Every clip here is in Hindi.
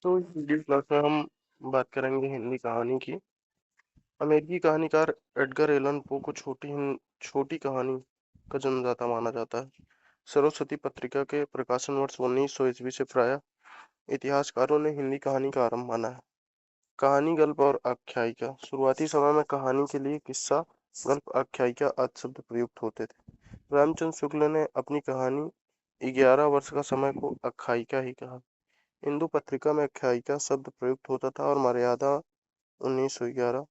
तो इस वीडियो क्लास में हम बात करेंगे हिंदी कहानी की। अमेरिकी कहानीकार एडगर एलन पो को छोटी कहानी का जन्मदाता माना जाता है। सरस्वती पत्रिका के प्रकाशन वर्ष 1900 ईस्वी से प्रायः इतिहासकारों ने हिंदी कहानी का आरंभ माना है। कहानी, गल्प और आख्यायिका। शुरुआती समय में कहानी के लिए किस्सा, गल्प, आख्यायिका आदि शब्द प्रयुक्त होते थे। रामचंद्र शुक्ल ने अपनी कहानी 11 वर्ष का समय को आख्यायिका ही कहा। हिंदू पत्रिका में आख्यायिका शब्द प्रयुक्त होता था और मर्यादा 1911,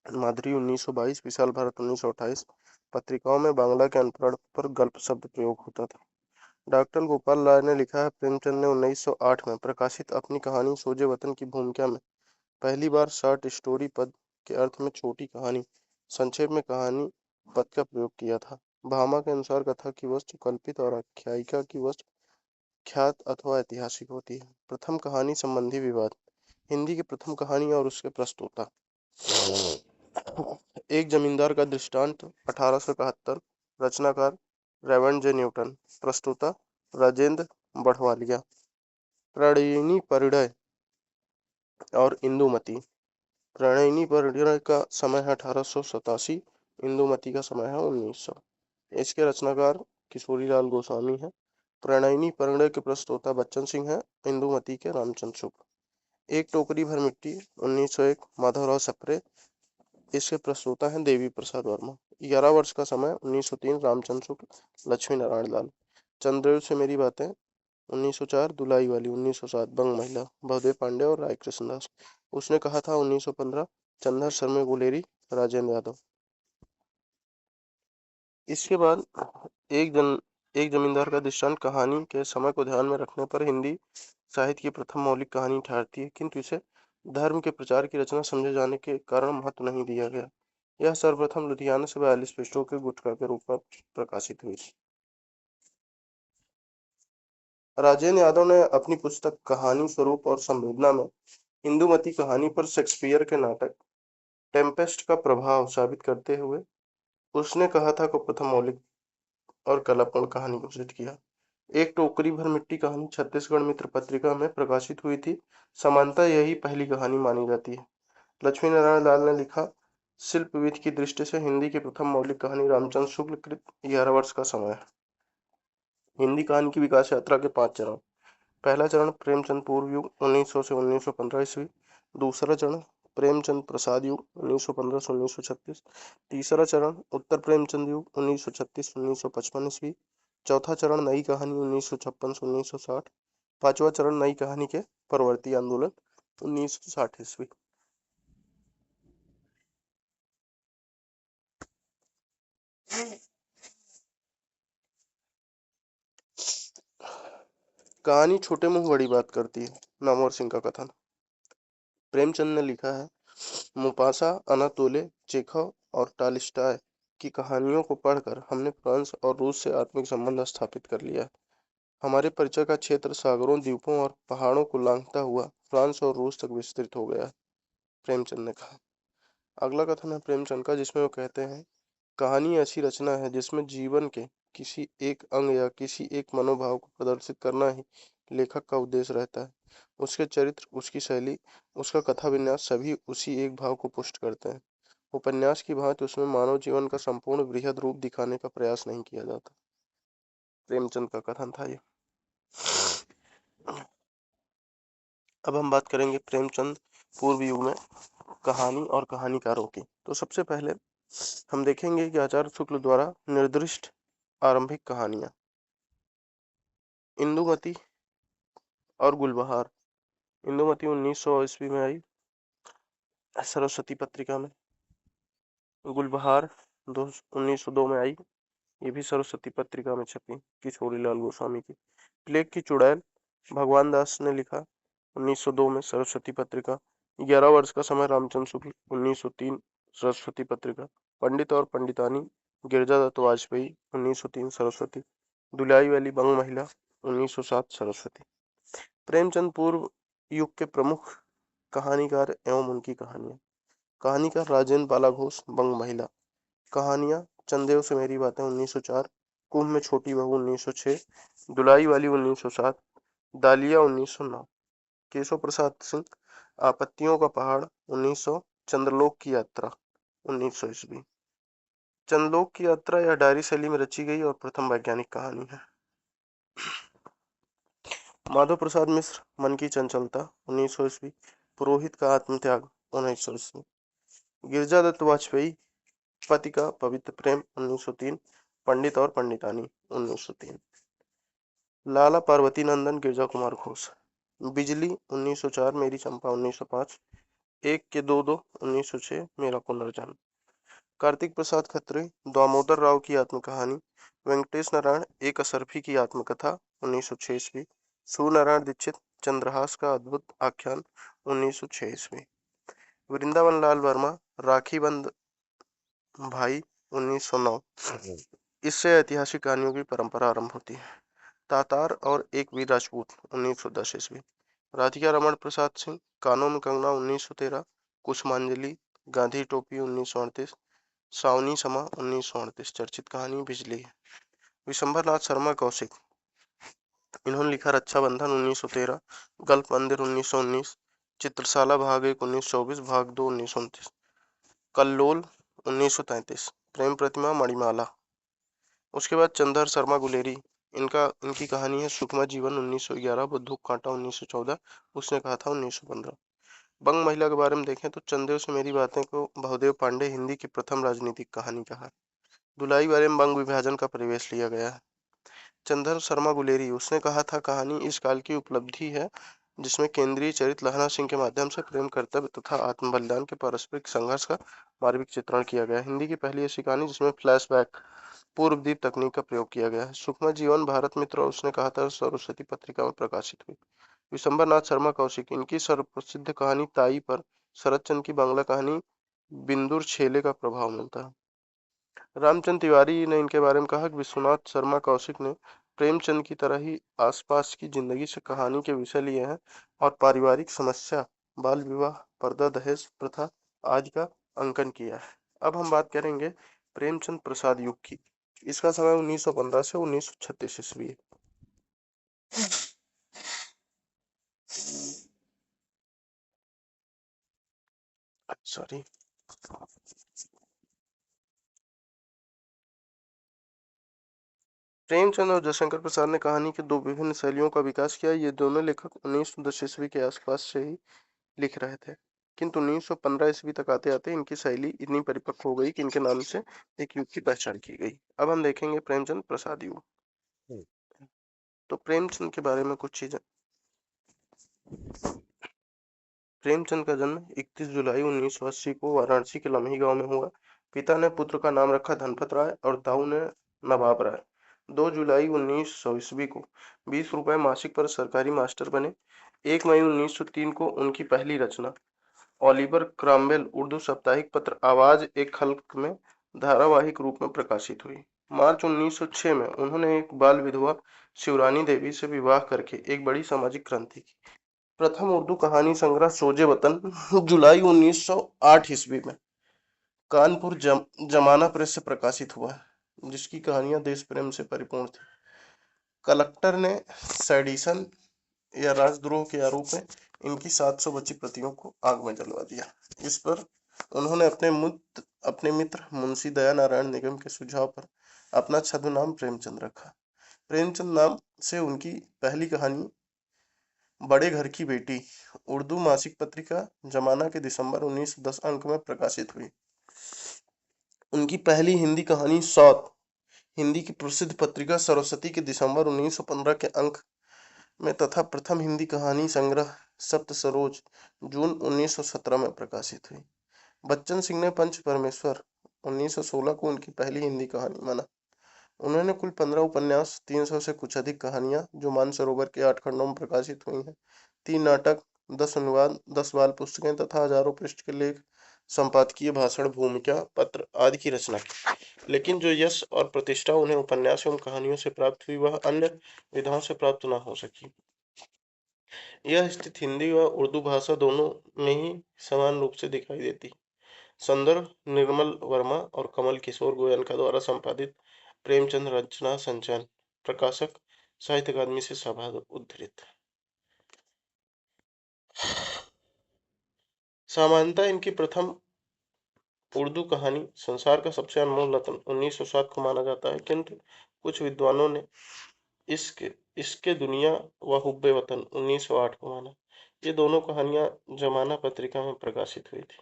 माधुरी 1922, विशाल भारत 1928 पत्रिकाओं में बांग्ला के अनुप्राण पर गल्प शब्द प्रयोग होता था। डॉक्टर गोपाल राय ने लिखा है, प्रेमचंद ने 1908 में प्रकाशित अपनी कहानी सोजे वतन की भूमिका में पहली बार शॉर्ट स्टोरी पद के अर्थ में छोटी कहानी, संक्षेप में कहानी पद का प्रयोग किया था। भामा के अनुसार कथा की वस्तु कल्पित और आख्यायिका की वस्तु ख्यात अथवा ऐतिहासिक होती है। प्रथम कहानी संबंधी विवाद। हिंदी की प्रथम कहानी और उसके प्रस्तोता। एक जमींदार का दृष्टांत 1871। रचनाकार रेवंड जे न्यूटन। प्रस्तोता राजेंद्र बढ़वालिया। प्रणयिनी परिणय और इंदुमती। प्रणयिनी परिणय का समय है 1887, इंदुमती का समय है 1900। इसके रचनाकार किशोरीलाल गोस्वामी है। प्रणयिनी परिणय के प्रस्तोता बच्चन सिंह है। इंदुमती के रामचंद्र शुक्ल। एक टोकरी भर मिट्टी 1901, माधवराव सप्रे। इसके प्रस्तोता हैं देवी प्रसाद वर्मा। 11 वर्ष का समय 1903, रामचंद्र शुक्ल, लक्ष्मी नारायण लाल। चंद्रदेव से मेरी बातें 1904, दुलाई वाली 1907, बंग महिला, भवदेव पांडे और राय कृष्णदास। उसने कहा था 1915, चंदर शर्मा गुलेरी, राजेंद्र यादव। इसके बाद एक जमींदार का दृष्टांत कहानी के समय को ध्यान में रखने पर हिंदी साहित्य की प्रथम मौलिक कहानी ठहरती है, किंतु इसे धर्म के प्रचार की रचना समझे जाने के कारण महत्व नहीं दिया गया। यह सर्वप्रथम लुधियाना से 42 पृष्ठों के गुटका के रूप में प्रकाशित हुई थी। राजेंद्र यादव ने अपनी पुस्तक कहानी, स्वरूप और संवेदना में इंदुमती कहानी पर शेक्सपियर के नाटक टेम्पेस्ट का प्रभाव साबित करते हुए उसने कहा था को प्रथम मौलिक और कलापूर्ण कहानी घोषित किया। एक टोकरी भर मिट्टी कहानी छत्तीसगढ़ मित्र पत्रिका में प्रकाशित हुई थी। समानता यही पहली कहानी मानी जाती है। लक्ष्मी नारायण लाल ने लिखा, शिल्पविद की दृष्टि से हिंदी की प्रथम मौलिक कहानी रामचंद्र शुक्ल कृत 11 वर्ष का समय है। हिंदी कहानी की विकास यात्रा के 5 चरण। पहला चरण प्रेमचंद पूर्व युग 1900 से 1915 ईस्वी। दूसरा चरण प्रेमचंद प्रसाद युग 1915 से 1936। तीसरा चरण उत्तर प्रेमचंद युग 1936 से 1955 ईस्वी। चौथा चरण नई कहानी 1956 से 1960। पांचवा चरण नई कहानी के परवर्ती आंदोलन 1960 ईस्वी। कहानी छोटे मुंह बड़ी बात करती है। नामवर सिंह का कथन। प्रेमचंद ने लिखा है, मुपासा, अनातोले, चेखव और टालिस्टाय की कहानियों को पढ़कर हमने फ्रांस और रूस से आत्मिक संबंध स्थापित कर लिया है। हमारे परिचय का क्षेत्र सागरों, द्वीपों और पहाड़ों को लांघता हुआ फ्रांस और रूस तक विस्तृत हो गया है, प्रेमचंद ने कहा। अगला कथन है प्रेमचंद का, जिसमें वो कहते हैं, कहानी ऐसी रचना है जिसमें जीवन के किसी एक अंग या किसी एक मनोभाव को प्रदर्शित करना ही लेखक का उद्देश्य रहता है। उसके चरित्र, उसकी शैली, उसका कथा विन्यास सभी उसी एक भाव को पुष्ट करते हैं। उपन्यास की भांति उसमें मानव जीवन का संपूर्ण बृहद रूप दिखाने का प्रयास नहीं किया जाता। प्रेमचंद का कथन था ये। अब हम बात करेंगे प्रेमचंद पूर्व युग में कहानी और कहानीकारों की। तो सबसे पहले हम देखेंगे कि आचार्य शुक्ल द्वारा निर्दिष्ट आरंभिक कहानियां। इंदुमती और गुलबहार। इंदुमती 1900 ईस्वी में आई सरस्वती पत्रिका में। गुलबहार 1902 में आई, ये भी सरस्वती पत्रिका में छपी, किशोरीलाल गोस्वामी की। प्लेग की चुड़ैल भगवान दास ने लिखा 1902 में, सरस्वती पत्रिका। 11 वर्ष का समय रामचंद्र शुक्ल 1903, सरस्वती पत्रिका। पंडित और पंडितानी गिरजा दत्त वाजपेयी 1903, सरस्वती। दुलाई वाली बंग महिला 1907, सरस्वती। प्रेमचंद पूर्व युग के प्रमुख कहानीकार एवं उनकी कहानियां। कहानीकार राजेंद्र बाला घोष, बंग महिला। कहानियां चंदेव से मेरी बातें 1904, कुंभ में छोटी बहू 1906, दुलाई वाली 1907, दालिया 1909। केशव प्रसाद सिंह, आपत्तियों का पहाड़ 1900, चंद्रलोक की यात्रा 1900 ईस्वी। चंद्रलोक की यात्रा यह डायरी शैली में रची गई और प्रथम वैज्ञानिक कहानी है। माधव प्रसाद मिश्र, मन की चंचलता 1900 ईस्वी। पुरोहित का आत्मत्याग 1900 ईस्वी। गिरिजादत्त वाजपेयी, पति का पवित्र प्रेम 1903। पंडित और पंडितानी 1903। लाला पार्वती नंदन गिरजा कुमार घोष, बिजली 1904, मेरी चंपा 1905, एक के दो दो 1906, मेरा पुनर्जन्म। कार्तिक प्रसाद खत्री, दामोदर राव की आत्मकहानी। वेंकटेश नारायण, एक असरफी की आत्मकथा 1906 ईस्वी। सूर्यनारायण दीक्षित, चंद्रहास का अद्भुत आख्यान 1906 ईस्वी। वृंदावन लाल वर्मा, राखी बंद भाई 1909। इससे ऐतिहासिक कहानियों की परंपरा आरंभ होती है। तातार और एक वीर राजपूत 1910 ईस्वी। राधिका रमण प्रसाद सिंह, कानों में कंगना 1913। कुसुमांजलि, गांधी टोपी 1938, सावनी समा 1938। चर्चित कहानी बिजली है। विशंभर नाथ शर्मा कौशिक, इन्होंने लिखा रक्षाबंधन 1913, गल्फ मंदिर 1919, चित्रशाला भाग 1 1924, भाग 2 1929, कल्लोल 1933, प्रेम प्रतिमा मणिमाला। उसके बाद चंद्रहर शर्मा गुलेरी, इनकी कहानी है सुकमा जीवन 1911, बंदूक कांटा 1914, उसने कहा था 1915। बंग महिला के बारे में देखें तो चंदेव से मेरी बातें को बहुदेव पांडे हिंदी की प्रथम राजनीतिक कहानी कहा। धुलाई बारे में बंग विभाजन का परिवेश लिया गया है। चंद्रहर शर्मा गुलेरी, उसने कहा था कहानी इस काल की उपलब्धि है जिसमें केंद्रीय चरित्र लहना सिंह के माध्यम से प्रेम कर्तव्य तथा आत्म बलिदान के पारस्परिक संघर्ष का मार्मिक चित्रण किया गया। हिंदी की पहली ऐसी कहानी जिसमें फ्लैशबैक पूर्वदीप तकनीक का प्रयोग किया गया है। सुकमा जीवन भारत मित्र और उसने कहा था सरस्वती पत्रिका में प्रकाशित हुई। विशंबर नाथ शर्मा कौशिक, इनकी सर्वप्रसिद्ध कहानी ताई पर शरद चंद्र की बांग्ला कहानी बिंदुर छेले का प्रभाव मिलता है। रामचंद्र तिवारी ने इनके बारे में कहा कि विश्वनाथ शर्मा कौशिक ने प्रेमचंद की तरह ही आसपास की जिंदगी से कहानी के विषय लिए हैं और पारिवारिक समस्या, बाल विवाह, पर्दा दहेज प्रथा आदि का अंकन किया है। अब हम बात करेंगे प्रेमचंद प्रसाद युग की। इसका समय 1915 से 1936 ईस्वी है। सॉरी। प्रेमचंद और जयशंकर प्रसाद ने कहानी की दो विभिन्न शैलियों का विकास किया। ये दोनों लेखक 1910 ईस्वी के आसपास से ही लिख रहे थे, किंतु 1915 ईस्वी तक आते आते इनकी शैली इतनी परिपक्व हो गई कि इनके नाम से एक युग की पहचान की गई। अब हम देखेंगे प्रेमचंद प्रसाद युग। तो प्रेमचंद के बारे में कुछ चीजें। प्रेमचंद का जन्म 31 जुलाई 1980 को वाराणसी के लम्ही गांव में हुआ। पिता ने पुत्र का नाम रखा धनपत राय और दाऊ ने नवाब राय। 2 जुलाई 1900 ईस्वी को 20 रुपए मासिक पर सरकारी मास्टर बने। 1 मई 1903 को उनकी पहली रचना ओलिवर क्रॉमवेल उर्दू साप्ताहिक पत्र आवाज एक खल्क में धारावाहिक रूप में प्रकाशित हुई। मार्च 1906 में उन्होंने एक बाल विधवा शिवरानी देवी से विवाह करके एक बड़ी सामाजिक क्रांति की। प्रथम उर्दू कहानी संग्रह सोजे वतन जुलाई 1908 ईस्वी में कानपुर जमाना प्रेस से प्रकाशित हुआ, जिसकी कहानियां देश प्रेम से परिपूर्ण थी। कलेक्टर ने सेडिशन या राजद्रोह के आरोप में इनकी 700 बची प्रतियों को आग में जलवा दिया। इस पर उन्होंने अपने मित्र मुंशी दया नारायण निगम के सुझाव पर अपना छद्म नाम प्रेमचंद रखा। प्रेमचंद नाम से उनकी पहली कहानी बड़े घर की बेटी उर्दू मासिक पत्रिका जमाना के दिसंबर 1910 अंक में प्रकाशित हुई। उनकी पहली हिंदी कहानी सौत हिंदी की प्रसिद्ध पत्रिका सरस्वती के दिसंबर 1915 के अंक में तथा प्रथम हिंदी कहानी संग्रह सप्त सरोज जून 1917 में प्रकाशित हुई। बच्चन सिंह ने पंच परमेश्वर 1916 को उनकी पहली हिंदी कहानी माना। उन्होंने कुल 15 उपन्यास, 300 से कुछ अधिक कहानियां जो मानसरोवर के 8 खंडों में प्रकाशित हुई हैं, 3 नाटक, 10 अनुवाद, 10 बाल पुस्तकें तथा हजारों पृष्ठ के लेख, संपादकीय भाषण, भूमिका पत्र आदि की रचना की। लेकिन जो यश और प्रतिष्ठा उन्हें उपन्यास एवं कहानियों से प्राप्त हुई वह अन्य विधाओं से प्राप्त न हो सकी। यह स्थिति हिंदी व उर्दू भाषा दोनों में ही समान रूप से दिखाई देती। संदर्भ निर्मल वर्मा और कमल किशोर गोयनका द्वारा संपादित प्रेमचंद रचना संचयन, प्रकाशक साहित्य अकादमी से सभा उद्धृत। सामान्यतः इनकी प्रथम उर्दू कहानी संसार का सबसे अनमोल रत्न 1907 को माना जाता है, किंतु कुछ विद्वानों ने इसके इसके दुनिया व हुब्बे वतन 1908 को माना। ये दोनों कहानियां जमाना पत्रिका में प्रकाशित हुई थी।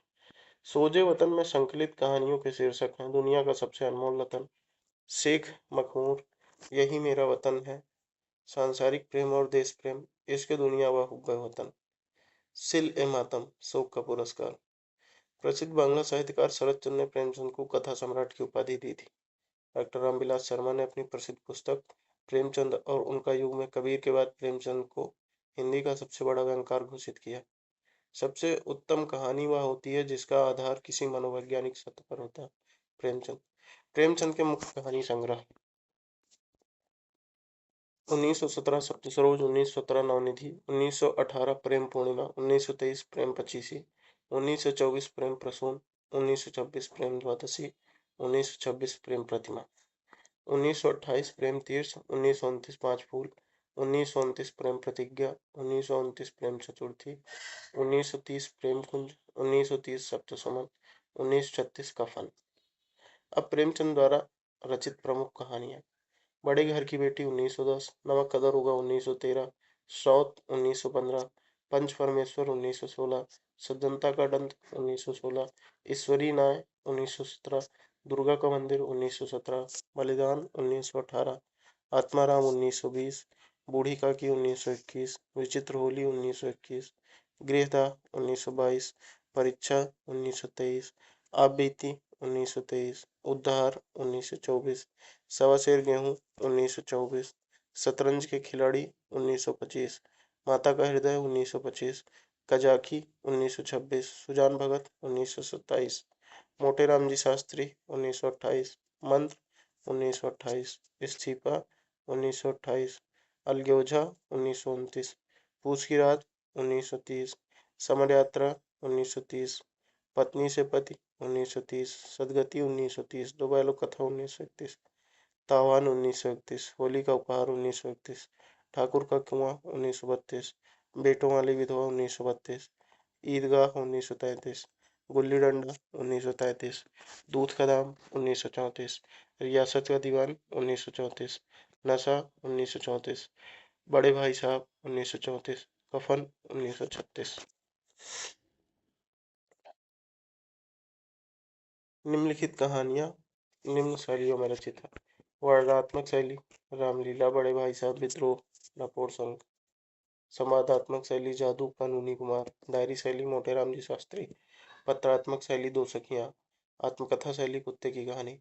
सोजे वतन में संकलित कहानियों के शीर्षक हैं दुनिया का सबसे अनमोल रतन, शेख मखमूर, यही मेरा वतन है, सांसारिक प्रेम और देश प्रेम, इसके दुनिया व हुब्बे वतन, सिल ए मातम, शोक का पुरस्कार। प्रसिद्ध बांग्ला साहित्यकार शरत चंद्र ने प्रेमचंद को कथा सम्राट की उपाधि दी थी। डॉक्टर रामविलास शर्मा ने अपनी प्रसिद्ध पुस्तक प्रेमचंद और उनका युग में कबीर के बाद प्रेमचंद को हिंदी का सबसे बड़ा व्यंगकार घोषित किया। सबसे उत्तम कहानी वह होती है जिसका आधार किसी मनोवैज्ञानिक सत्य पर होता है। प्रेमचंद प्रेमचंद के मुख्य कहानी संग्रह 1917 सप्त सरोज, 1917 नवनिधि, 1918 प्रेम पूर्णिमा, 1923 प्रेम पचीसी, 1924 प्रेम प्रसून, 1926 प्रेम द्वादशी, 1926 प्रेम प्रतिमा, 1928 प्रेम तीर्थ, 1929 पांच फूल, 1929 प्रेम प्रतिज्ञा, 1929 प्रेम चतुर्थी, 1930 प्रेम कुंज, 1930 सप्त सुमन, 1936 कफन। अब प्रेमचंद द्वारा रचित प्रमुख कहानियां। बड़े घर की बेटी 1910, नमक का दरोगा 1913, सौत 1915, पंच परमेश्वर 1916, सज्जनता का दंत 1916, ईश्वरी नाय 1917, दुर्गा का मंदिर 1917, बलिदान 1918, आत्माराम 1920, बूढ़ी काकी 1921, विचित्र होली 1921, गृहदाह 1922, परीक्षा 1923, आप बीती 1923, उद्धार 1924, सवा शेर गेहूं 1924, शतरंज के खिलाड़ी 1925, माता का हृदय 1925, कजाकी 1926, सुजान भगत 1927, मोटे राम जी शास्त्री 1928, मंत्र 1928, इस्तीफा 1928, अलगोजा 1929, पूस की रात 1930, समर यात्रा 1930, पत्नी से पति 1930, सदगति 1930, दो बैलों कथा 1931, तावान 1931, होली का उपहार 1931, ठाकुर का कुआं 1932, बेटों वाली विधवा 1932, ईदगाह 1933, गुल्ली डंडा 1933, दूध का दाम 1934, रियासत का दीवान 1934, नशा 1934, बड़े भाई साहब 1934, कफन 1936। निम्नलिखित कहानियां निम्न शैलियों में रचित है। वर्णनात्मक शैली रामलीला, बड़े भाई साहब, विद्रोह, नपोर संघ। संवादात्मक शैली जादू, कानूनी कुमार। डायरी शैली मोटे राम जी शास्त्री। पत्रात्मक शैली दो सखियां। आत्मकथा शैली कुत्ते की कहानी।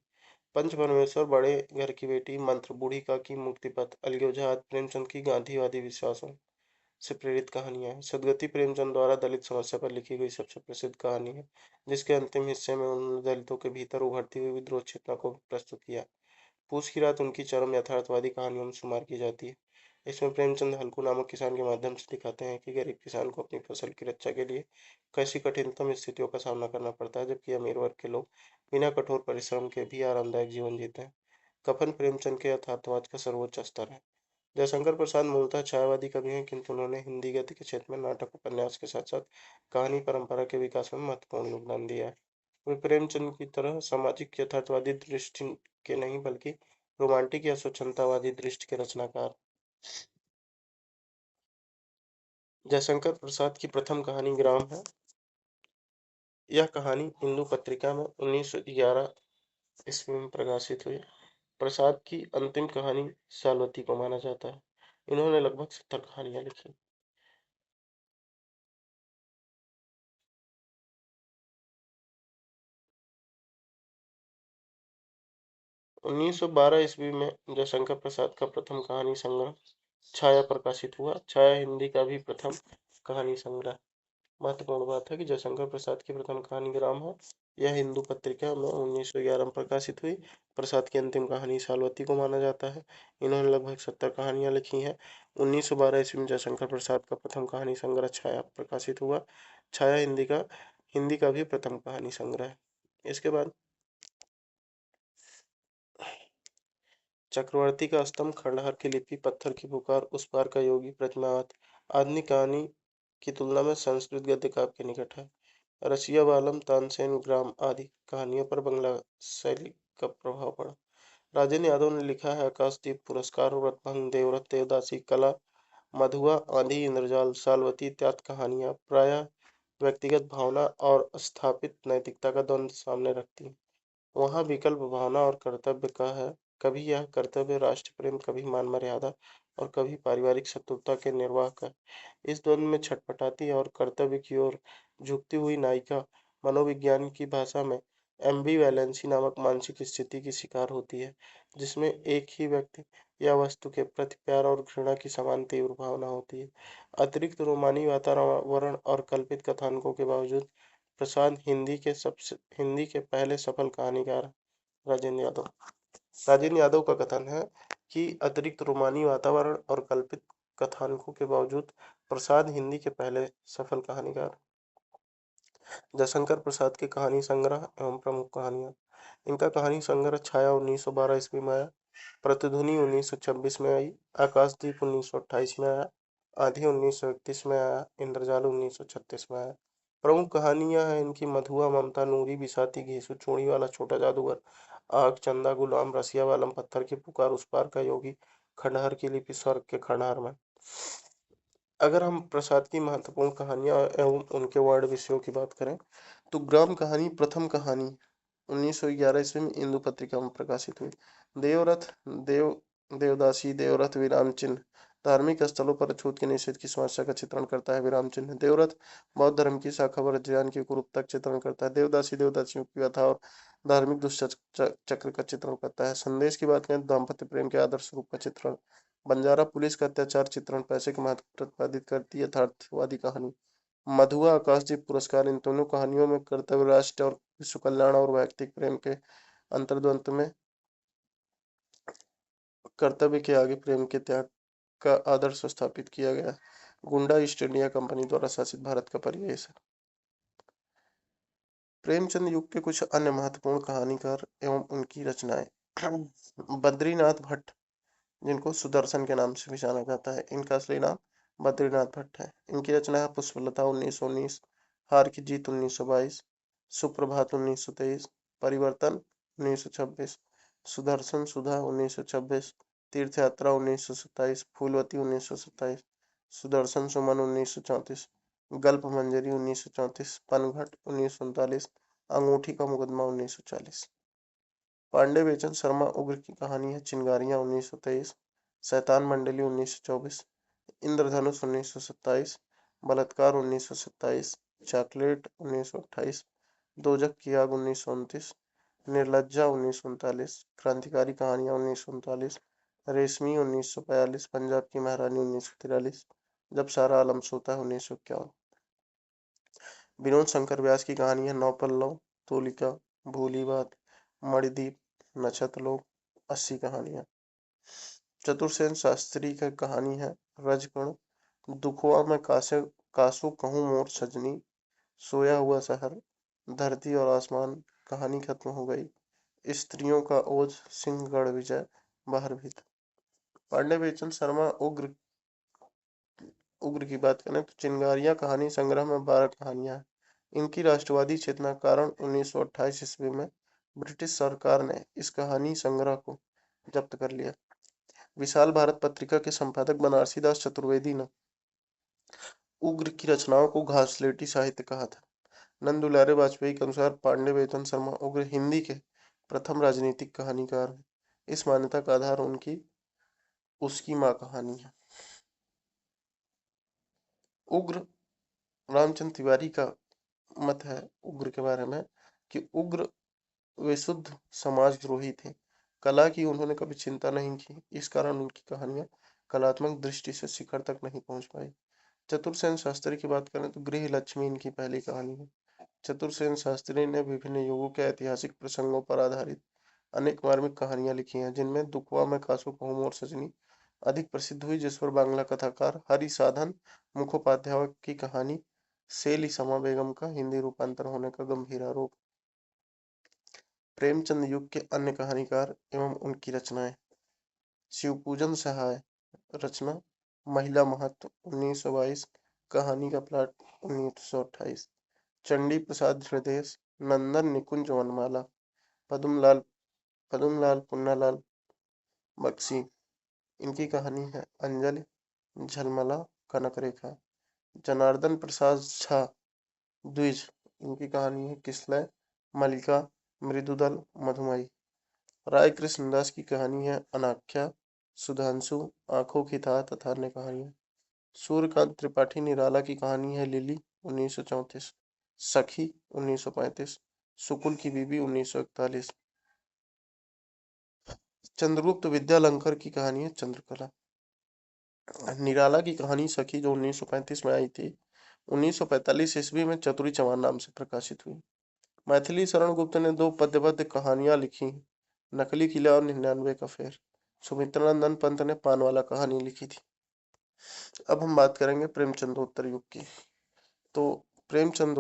पंच परमेश्वर, बड़े घर की बेटी, मंत्र, बूढ़ी काकी, मुक्ति पथ, अलगोजा आदि प्रेमचंद की गांधीवादी विश्वासों से प्रेरित कहानियां हैं। सदगति प्रेमचंद द्वारा दलित समस्या पर लिखी गई सबसे प्रसिद्ध कहानी है, जिसके अंतिम हिस्से में उन्होंने दलितों के भीतर उभरती हुई विद्रोह चेतना को प्रस्तुत किया। पूस की रात उनकी चरम यथार्थवादी कहानियों में शुमार की जाती है। इसमें प्रेमचंद हल्कू नामक किसान के माध्यम से दिखाते हैं कि गरीब किसान को अपनी फसल की रक्षा के लिए कैसी कठिनतम स्थितियों का सामना करना पड़ता है, जबकि अमीर वर्ग के लोग बिना कठोर परिश्रम के भी आरामदायक जीवन जीते हैं। कफन प्रेमचंद के यथार्थवाद का सर्वोच्च स्तर है। जयशंकर प्रसाद मूलतः छायावादी कवि हैं, किंतु उन्होंने हिंदी गद्य के क्षेत्र में नाटक उपन्यास के साथ साथ कहानी परंपरा के विकास में महत्वपूर्ण योगदान दिया है। वे प्रेमचंद की तरह सामाजिक यथार्थवादी दृष्टि के नहीं बल्कि रोमांटिक या स्वच्छंदतावादी दृष्टि के रचनाकार। जयशंकर प्रसाद की प्रथम कहानी ग्राम है। यह कहानी हिंदू पत्रिका में 1911 ईस्वी में प्रकाशित हुई। प्रसाद की अंतिम कहानी सालवती को माना जाता है। इन्होंने लगभग 70 कहानियां लिखी। 1912 ईस्वी में जयशंकर प्रसाद का प्रथम कहानी संग्रह छाया प्रकाशित हुआ। छाया हिंदी का भी प्रथम कहानी संग्रह। महत्वपूर्ण बात है कि जयशंकर प्रसाद की प्रथम कहानी ग्राम है। यह हिंदू पत्रिका में 1911 में प्रकाशित हुई। प्रसाद की अंतिम कहानी सालवती को माना जाता है। इन्होंने लगभग 70 कहानियां लिखी हैं। 1912 ईस्वी में जयशंकर प्रसाद का प्रथम कहानी संग्रह छाया प्रकाशित हुआ। छाया हिंदी का भी प्रथम कहानी संग्रह है। इसके बाद चक्रवर्ती का स्तंभ, खंडहर की लिपि, पत्थर की पुकार, उस पार का योगी, प्रतिमावत आधुनिक कहानी की तुलना में संस्कृत गद्य काव्य के निकट है। रसिया बालम, तानसेन, ग्राम आदि कहानियों पर बंगला शैली का प्रभाव पड़ा। राजेंद्र यादव ने लिखा है आकाशदीप पुरस्कार, व्रतभंग, देवव्रत, देवदासी, कला, मधुआ, आंधी, इंद्रजाल, सालवती इत्यादि कहानियां प्रायः व्यक्तिगत भावना और स्थापित नैतिकता का द्वंद्व सामने रखती हैं। वहाँ विकल्प भावना और कर्तव्य का है। कभी यह कर्तव्य राष्ट्र प्रेम, कभी मान मर्यादा और कभी पारिवारिक शत्रुता के निर्वाह का। इस द्वंद्व में छटपटाती और कर्तव्य की ओर झुकती हुई नायिका मनोविज्ञान की भाषा में एम्बिवैलेंसी नामक मानसिक स्थिति की शिकार होती है, जिसमें एक ही व्यक्ति या वस्तु के प्रति प्यार और घृणा की समान तीव्र भावना होती है। अतिरिक्त रोमानी वातावरण और कल्पित कथानकों के बावजूद प्रसाद हिंदी के पहले सफल कहानीकार राजेंद्र यादव। राजेंद्र यादव का कथन है कि अतिरिक्त रोमानी वातावरण और कल्पित कथानकों के बावजूद प्रसाद हिंदी के पहले सफल कहानीकार। जयशंकर प्रसाद की कहानी संग्रह एवं प्रमुख कहानियां। इनका कहानी संग्रह छाया 1912 ईस्वी में आया, प्रतिध्वनि 1926 में आई, आकाशदीप 1928 में आया, आधी 1931 में आया, इंद्रजाल 1936 में आया। प्रमुख कहानियां हैं इनकी मधुआ, ममता, नूरी, बिसाती, घेसू, चूड़ी वाला छोटा जादूगर, आग, चंदा, गुलाम, रसिया बालम, पत्थर की पुकार, उस पार का योगी, खंडहर की लिपि, स्वर्ग के खंडहर में। अगर हम प्रसाद की महत्वपूर्ण कहानियां एवं उनके वर्ड विषयों की बात करें तो ग्राम कहानी प्रथम कहानी 1911 ईस्वी में इंदु पत्रिका में प्रकाशित हुई। देवरथ, देव देवदासी, देवरथ विराम चिन्ह धार्मिक स्थलों पर छूत के निषेध की समस्या का चित्रण करता है। विराम चिन्ह देवरथ बौद्ध धर्म की शाखा व ज्ञान की कुरूपता का चित्रण करता है। देवदासी देवदासियों की व्यथा और धार्मिक दुष्चक्र का चित्रण करता है। संदेश की बात करें तो दाम्पत्य प्रेम के आदर्श रूप का चित्रण। बंजारा पुलिस का अत्याचार चित्रण, पैसे के महत्व प्रतिपादित करती है। यथार्थवादी कहानी मधुआ, आकाशदीप पुरस्कार। इन दोनों कहानियों में कर्तव्य, राष्ट्र और विश्व कल्याण और वैयक्तिक प्रेम के अंतर्द्वंद में कर्तव्य के आगे प्रेम के त्याग का आदर्श स्थापित किया गया। गुंडा ईस्ट इंडिया कंपनी द्वारा शासित भारत का परिवेश है। प्रेमचंद युग के कुछ अन्य महत्वपूर्ण कहानीकार एवं उनकी रचनाएं। बद्रीनाथ भट्ट, जिनको सुदर्शन के नाम से भी जाना जाता है, इनका असली नाम बद्रीनाथ भट्ट है। इनकी रचना है पुष्पलता 1919, हार की जीत 1922, सुप्रभात 1923, परिवर्तन 1926, सुदर्शन सुधा 1926, तीर्थ यात्रा 1927, फूलवती 1927, सुदर्शन सुमन 1934, गल्प मंजरी 1934, पनघट 1939, अंगूठी का मुकदमा 1940। पांडे बेचन शर्मा उग्र की कहानी है चिंगारियां 1923, शैतान मंडली 1924, इंद्रधनुष 1927, बलात्कार 1927, चॉकलेट 1928, दोजक की आग 1929, निर्लज्जा 1939, क्रांतिकारी कहानियां 1939, रेशमी 1942, पंजाब की महारानी 1943, जब सारा आलम सोता है 1951। विनोद शंकर व्यास की कहानी है नौ पल्लव, तोलिका, भूली बात, मणिदीप, नक्षत्रलोक, 80 कहानियां। चतुर्सेन शास्त्री की कहानी है रजगण, दुखुआ में कासू कहूँ मोर सजनी, सोया हुआ शहर, धरती और आसमान, कहानी खत्म हो गई, स्त्रियों का ओझ, सिंहगढ़ विजय, बाहर भीतर। पांडे बेचन शर्मा उग्र उग्र की बात करें तो चिंगारियां कहानी संग्रह में 12 कहानियां हैं। इनकी राष्ट्रवादी चेतना के कारण 1928 ईस्वी में ब्रिटिश सरकार ने इस कहानी संग्रह को जब्त कर लिया। विशाल भारत पत्रिका के संपादक बनारसी दास चतुर्वेदी ने उग्र की रचनाओं को घासलेटी साहित्य कहा था। नंद दुलारे वाजपेयी के अनुसार पांडे बेचन शर्मा उग्र हिंदी के प्रथम राजनीतिक कहानीकार हैं। इस मान्यता का आधार उनकी उसकी माँ कहानी है। उग्र रामचंद्र तिवारी का मत है उग्र के बारे में कि उग्र विशुद्ध समाजद्रोही थे। कला की उन्होंने कभी चिंता नहीं की, इस कारण उनकी कहानियां कलात्मक दृष्टि से शिखर तक नहीं पहुंच पाई। चतुर्सेन शास्त्री की बात करें तो गृह लक्ष्मी इनकी पहली कहानी है। चतुर्सेन शास्त्री ने विभिन्न युगों के ऐतिहासिक प्रसंगों पर आधारित अनेक मार्मिक कहानियां लिखी हैं, जिनमें दुखवा में कासो कहूँ और सजनी अधिक प्रसिद्ध हुई, जिस पर बांग्ला कथाकार हरिसाधन मुखोपाध्याय की कहानी सेली समा बेगम का हिंदी रूपांतर होने का गंभीर आरोप। प्रेमचंद युग के अन्य कहानीकार एवं उनकी रचनाएं। शिवपूजन सहाय, रचना महिला महत्व 1922, कहानी का प्लॉट 1928, चंडी प्रसाद हृदय, नंदन निकुंज वनमाला, पद्मलाल पद्मलाल पुन्नालाल बख्शी। इनकी कहानी है अंजलि, झलमला, कनक रेखा। जनार्दन प्रसाद झा द्विज, इनकी कहानी है किसलय, मलिका, मृदुदल, मधुमई। राय कृष्णदास की कहानी है अनाख्या, सुधांशु, आंखों की था तथा अन्य कहानियां। सूर्यकांत त्रिपाठी निराला की कहानी है लिली 1934, सखी 1935, सुकुल की बीबी 1941। चंद्रगुप्त विद्यालंकर की कहानी है चंद्रकला। निराला की कहानी सखी जो 1935 में आई थी, 1945 ईस्वी में चतुरी चमार नाम से प्रकाशित हुई। मैथिली शरण गुप्त ने 2 पद्यबद्ध कहानियां लिखी, नकली किला और 99 का फेर। सुमित्रानंदन पंत ने पानवाला कहानी लिखी थी। अब हम बात करेंगे प्रेमचंदोत्तर युग की। तो प्रेमचंद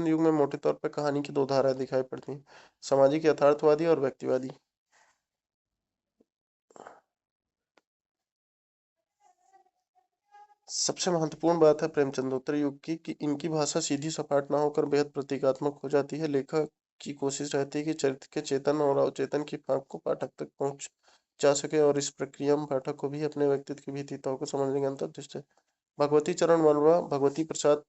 युग में मोटे तौर पर कहानी की 2 धाराएं दिखाई पड़ती हैं, सामाजिक यथार्थवादी और व्यक्तिवादी। सबसे महत्वपूर्ण बात है प्रेमचंदोत्तर युग की कि इनकी भाषा सीधी सपाट ना होकर बेहद प्रतीकात्मक हो जाती है। लेखक की कोशिश रहती है कि चरित्र के चेतन और अवचेतन की फांक को पाठक तक पहुंच जा सके और इस प्रक्रिया में पाठक को भी अपने व्यक्तित्व की भीतिताओं को समझने की अंतर्दृष्टि है। भगवती चरण वर्मा, भगवती प्रसाद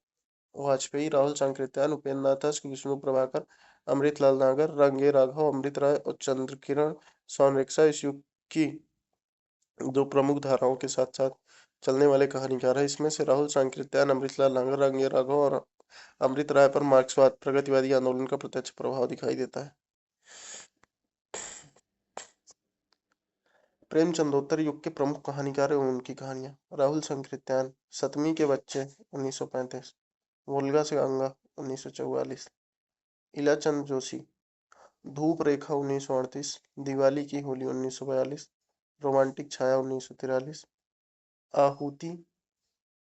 वाजपेयी, राहुल सांकृत्यायन, उपेंद्र नाथ, विष्णु प्रभाकर, अमृतलाल नागर, रंगे राघव, अमृत राय और चंद्रकिरण सोनरेखा इस युग की 2 प्रमुख धाराओं के साथ साथ चलने वाले कहानीकार हैं। इसमें से राहुल सांकृत्यायन, अमृतलाल नागर, रंगे राघव और अमृत राय पर मार्क्सवाद प्रगतिवादी आंदोलन का प्रत्यक्ष प्रभाव दिखाई देता है। प्रेमचंदोत्तर युग के प्रमुख कहानीकार एवं उनकी कहानियां। राहुल सांकृत्यायन, सतमी के बच्चे 1935, वोल्गा से गंगा 1944, इलाचंद जोशी, धूप रेखा 1938, दिवाली की होली 1942, रोमांटिक छाया 1943, आहुति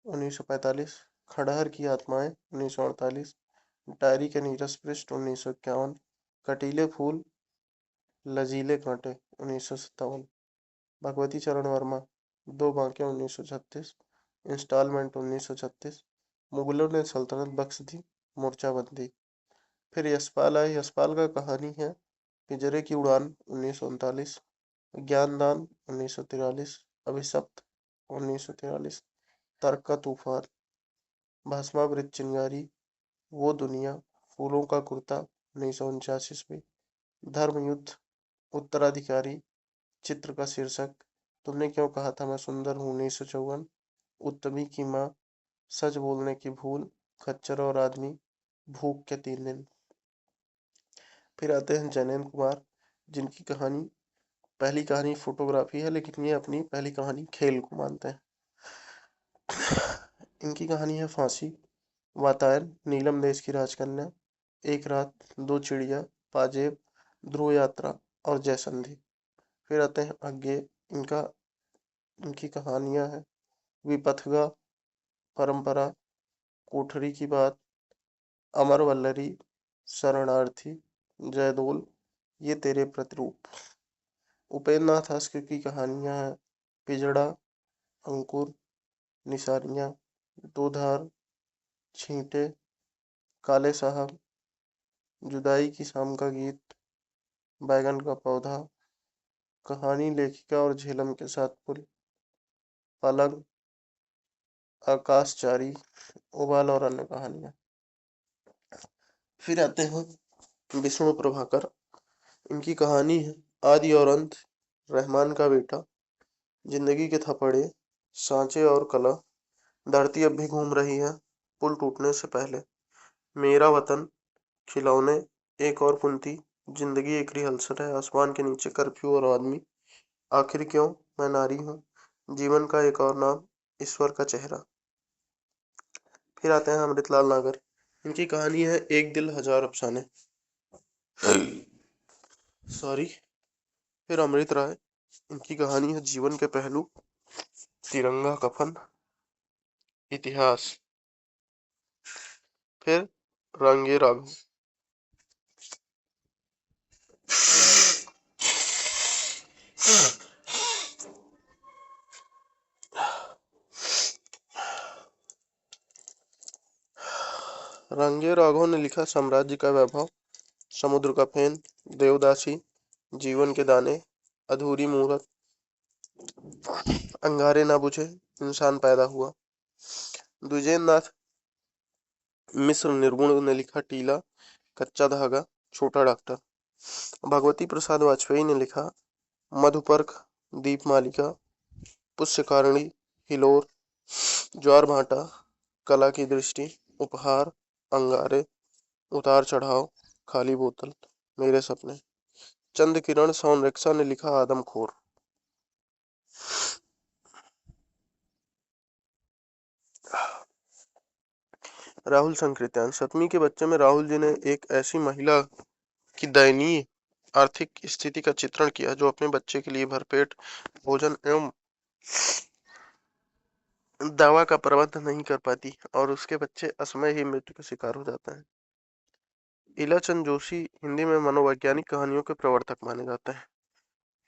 1945, खंडहर की आत्माएं 1948, डायरी के नीरस पृष्ठ 1951, कटीले फूल लजीले कांटे 1957, भगवती चरण वर्मा, 2 बांके 1936, इंस्टॉलमेंट 1936, मुगलों ने सल्तनत बख्श दी, मोर्चाबंदी। फिर यशपाल आए। यशपाल का कहानी है पिंजरे की उड़ान 1939, ज्ञानदान 1943, अभिशप्त 1943, तर्क का तूफान, भस्मावृत चिंगारी, वो दुनिया, फूलों का कुर्ता 1949 ईस्वी, धर्मयुद्ध, उत्तराधिकारी, चित्र का शीर्षक, तुमने क्यों कहा था मैं सुंदर हूँ 1954, उत्तमी की माँ, सच बोलने की भूल, खच्चर और आदमी, भूख के 3 दिन। फिर आते हैं जैनेन्द्र कुमार, जिनकी पहली कहानी फोटोग्राफी है, लेकिन ये अपनी पहली कहानी खेल को मानते हैं। इनकी कहानी है फांसी, वातायन, नीलम देश की राजकन्या, एक रात, 2 चिड़िया, पाजेब, ध्रुव यात्रा और जयसंधि। फिर आते हैं अज्ञे। इनकी कहानियां हैं विपथगा, परंपरा, कोठरी की बात, अमर वल्लरी, शरणार्थी, जयदोल, ये तेरे प्रतिरूप। उपेंद्र नाथ हस्क की कहानियां हैं पिजड़ा, अंकुर, निशानियां, दो धार, छींटे, काले साहब, जुदाई की शाम का गीत, बैगन का पौधा, कहानी लेखिका और झेलम के साथ पुल, पलंग, आकाशचारी, उबाल और अन्य कहानियां। फिर आते हैं विष्णु प्रभाकर। इनकी कहानी है आदि और अंत, रहमान का बेटा, जिंदगी के थपड़े, सांचे और कला, धरती अब भी घूम रही है, पुल टूटने से पहले, मेरा वतन, खिलौने, एक और पुंती, जिंदगी एक रिहर्सल है, आसमान के नीचे कर्फ्यू और आदमी, आखिर क्यों, मैं नारी हूँ, जीवन का एक और नाम, ईश्वर का चेहरा। फिर आते हैं अमृतलाल नागर। इनकी कहानी है एक दिल हजार अफसाने। सॉरी। फिर अमृत राय। इनकी कहानी है जीवन के पहलू, तिरंगा, कफन, इतिहास। फिर रंगे राघव। रंगे राघव ने लिखा साम्राज्य का वैभव, समुद्र का फेन, देवदासी, जीवन के दाने, अधूरी मूरत, अंगारे ना बुझे, इंसान पैदा हुआ। द्विजेंद्र नाथ मिश्र निर्गुण ने लिखा टीला, कच्चा धागा, छोटा डॉक्टर। भगवती प्रसाद वाजपेयी ने लिखा मधुपर्क, दीपमालिका, पुष्यकारिणी, हिलोर, ज्वार भाटा, कला की दृष्टि, उपहार, अंगारे, उतार चढ़ाव, खाली बोतल, मेरे सपने। चंद्र किरण सोनरेखा ने लिखा आदमखोर। राहुल संकृत्यान। 7वीं के बच्चे में राहुल जी ने एक ऐसी महिला की दयनीय आर्थिक स्थिति का चित्रण किया जो अपने बच्चे के लिए भरपेट भोजन एवं दवा का प्रबंध नहीं कर पाती और उसके बच्चे असमय ही मृत्यु का शिकार हो जाते हैं। इलाचंद जोशी हिंदी में मनोवैज्ञानिक कहानियों के प्रवर्तक माने जाते हैं।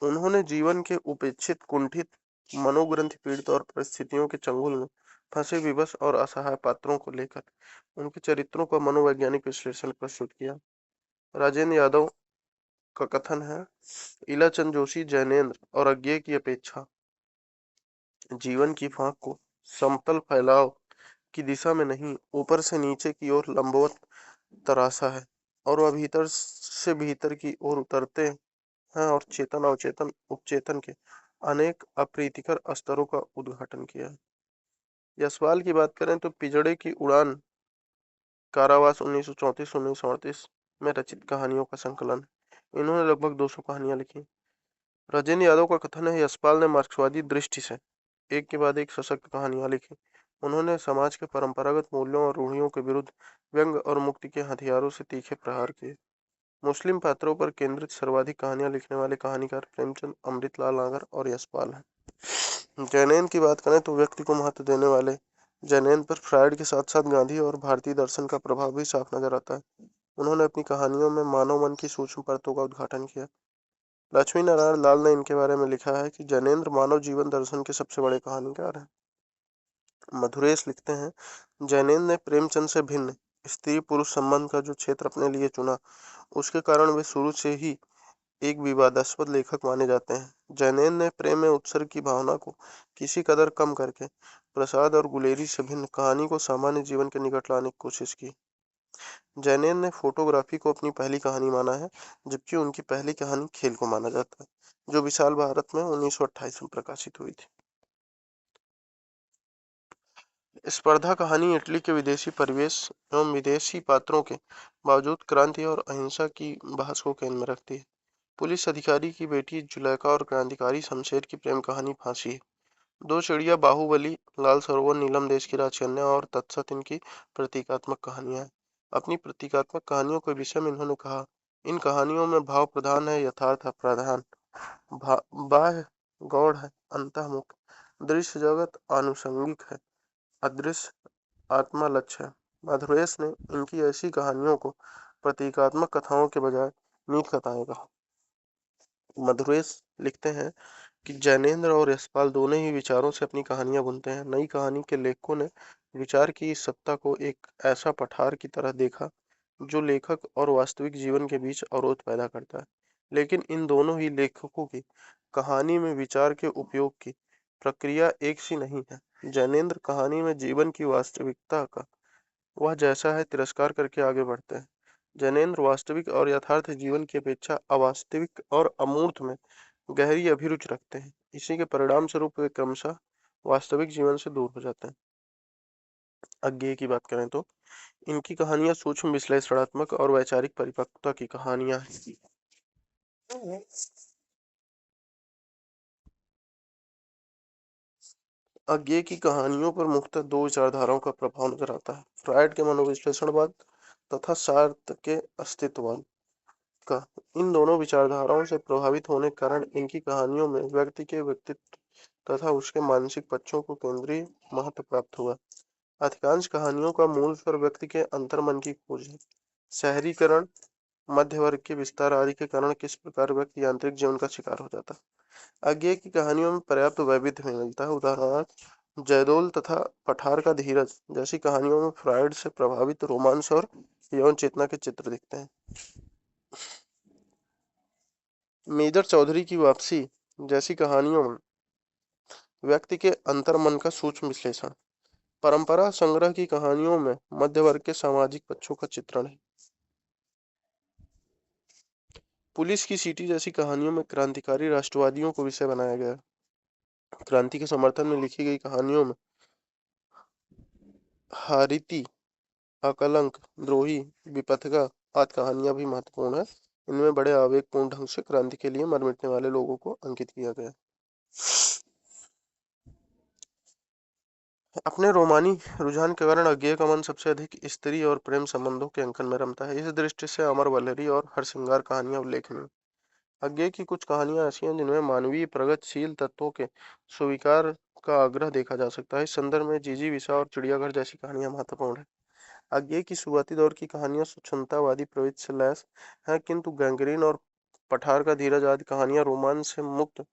उन्होंने जीवन के उपेक्षित, कुंठित, मनोग्रंथि पीड़ित और परिस्थितियों के चंगुल में फंसे विवश और असहाय पात्रों को लेकर उनके चरित्रों का मनोवैज्ञानिक विश्लेषण प्रस्तुत किया। राजेंद्र यादव का कथन है, इलाचंद जोशी जैनेन्द्र और अज्ञेय की अपेक्षा जीवन की फांक को समतल फैलाव की दिशा में नहीं, ऊपर से नीचे की ओर लंबवत तराशा है और वह भीतर से भीतर की ओर उतरते हैं और चेतन अवचेतन उपचेतन के अनेक अप्रीतिकर स्तरों का उद्घाटन किया है। यशपाल की बात करें तो पिजड़े की उड़ान कारावास 1934-1938 में रचित कहानियों का संकलन है। इन्होंने लगभग 200 कहानियां लिखी। राजेंद्र यादव का कथन है, यशपाल ने मार्क्सवादी दृष्टि से एक के बाद एक सशक्त कहानियां लिखी। उन्होंने समाज के परंपरागत मूल्यों और रूढ़ियों के विरुद्ध व्यंग और मुक्ति के हथियारों से तीखे प्रहार किए। मुस्लिम पात्रों पर केंद्रित सर्वाधिक कहानियां लिखने वाले कहानीकार प्रेमचंद, अमृतलाल नागर और यशपाल हैं। जैनैन की बात करें तो व्यक्ति को महत्व देने वाले जैनैन पर फ्रायड के साथ साथ गांधी और भारतीय दर्शन का प्रभाव भी साफ नजर आता है। उन्होंने अपनी कहानियों में मानव मन की सूक्ष्म परतों का उद्घाटन किया। लक्ष्मी नारायण लाल ने इनके बारे में लिखा है कि जैनेन्द्र मानव जीवन दर्शन के सबसे बड़े कहानीकार हैं। मधुरेश लिखते हैं, जैनेन्द्र ने प्रेमचंद से भिन्न स्त्री पुरुष संबंध का जो क्षेत्र अपने लिए चुना, उसके कारण वे शुरू से ही एक विवादास्पद लेखक माने जाते हैं। जैनेन्द्र ने प्रेम में उत्सर्ग की भावना को किसी कदर कम करके प्रसाद और गुलेरी से भिन्न कहानी को सामान्य जीवन के निकट लाने की कोशिश की। जैनेन्द्र ने फोटोग्राफी को अपनी पहली कहानी माना है, जबकि उनकी पहली कहानी खेल को माना जाता है, जो विशाल भारत में 1928 में प्रकाशित हुई थी। स्पर्धा कहानी इटली के विदेशी परिवेश एवं विदेशी पात्रों के बावजूद क्रांति और अहिंसा की बहस को केंद्र में रखती है। पुलिस अधिकारी की बेटी जुलेखा और क्रांतिकारी शमशेर की प्रेम कहानी फांसी है। दो चिड़िया बाहुबली, लाल सरोवर, नीलम देश की राजकन्या और तत्सत इनकी प्रतीकात्मक कहानियां हैं। अपनी प्रतीकात्मक कहानियों के विषय में इन्होंने कहा, इन कहानियों में भाव प्रधान है, यथार्थ अप्रधान, बाह्य गौड़ है, अंतर्मुख, दृश्य जगत आनुषंगिक है, अदृश्य आत्मा लक्ष्य है। माधुरेश ने इनकी ऐसी कहानियों को प्रतीकात्मक कथाओं के बजाय नीति कथाएं कहा। मधुरेश लिखते हैं कि जैनेन्द्र और यशपाल दोनों ही विचारों से अपनी कहानियां बुनते हैं। नई कहानी के लेखकों ने विचार की इस सत्ता को एक ऐसा पठार की तरह देखा जो लेखक और वास्तविक जीवन के बीच अवरोध पैदा करता है। लेकिन इन दोनों ही लेखकों की कहानी में विचार के उपयोग की प्रक्रिया एक सी नहीं है। जैनेन्द्र कहानी में जीवन की वास्तविकता का वह जैसा है तिरस्कार करके आगे बढ़ते हैं। जैनेन्द्र वास्तविक और यथार्थ जीवन की अपेक्षा अवास्तविक और अमूर्त में गहरी अभिरुचि रखते हैं। इसी के परिणाम स्वरूप वे क्रमशः वास्तविक जीवन से दूर हो जाते हैं। अज्ञेय की बात करें तो इनकी कहानियां सूक्ष्म, विश्लेषणात्मक और वैचारिक परिपक्वता की कहानियां हैं। अज्ञेय की कहानियों पर मुख्यतः दो विचारधाराओं का प्रभाव नजर आता है, फ्रायड के मनोविश्लेषणवाद तथा सार्त्र के अस्तित्ववाद का। इन दोनों विचारधाराओं से प्रभावित होने के कारण इनकी कहानियों में व्यक्ति के व्यक्तित्व तथा उसके मानसिक पक्षों को केंद्रीय महत्व प्राप्त हुआ। अधिकांश कहानियों का मूल स्वर व्यक्ति के अंतर्मन की खोज है। शहरीकरण, मध्य वर्ग के विस्तार आदि के कारण किस प्रकार व्यक्ति यांत्रिक जीवन का शिकार हो जाता है। अज्ञेय की कहानियों में पर्याप्त वैविध्य मिलता है। उदाहरणार्थ जयदोल तथा पठार का धीरज जैसी कहानियों में फ्रायड से प्रभावित रोमांस और यौन चेतना के चित्र दिखते हैं। मेजर चौधरी की वापसी जैसी कहानियों में व्यक्ति के अंतर्मन का सूक्ष्म विश्लेषण, परंपरा संग्रह की कहानियों में मध्य वर्ग के सामाजिक पक्षों का चित्रण है। पुलिस की सीटी जैसी कहानियों में क्रांतिकारी राष्ट्रवादियों को विषय बनाया गया। क्रांति के समर्थन में लिखी गई कहानियों में हारिती, अकलंक, द्रोही, विपथगा आदि कहानियां भी महत्वपूर्ण है। इनमें बड़े आवेगपूर्ण ढंग से क्रांति के लिए मर मिटने वाले लोगों को अंकित किया गया। अपने रोमानी रुझान के कारण अज्ञेय का मन सबसे अधिक स्त्री और प्रेम संबंधों के अंकन में रमता है। इस दृष्टि से अमर वल्लरी और हरसिंगार कहानियां उल्लेखनीय। अज्ञेय की कुछ कहानियां ऐसी हैं जिनमें मानवीय प्रगतिशील तत्वों के स्वीकार का आग्रह देखा जा सकता है। इस संदर्भ में जीजी विसा और चिड़ियाघर जैसी कहानियां महत्वपूर्ण है। अज्ञेय की शुरुआती दौर की कहानियां स्वच्छंदतावादी प्रवृत्ति से लैस हैं, किंतु गैंग्रीन और पठार का धीरज आदि कहानियां रोमांस से मुक्त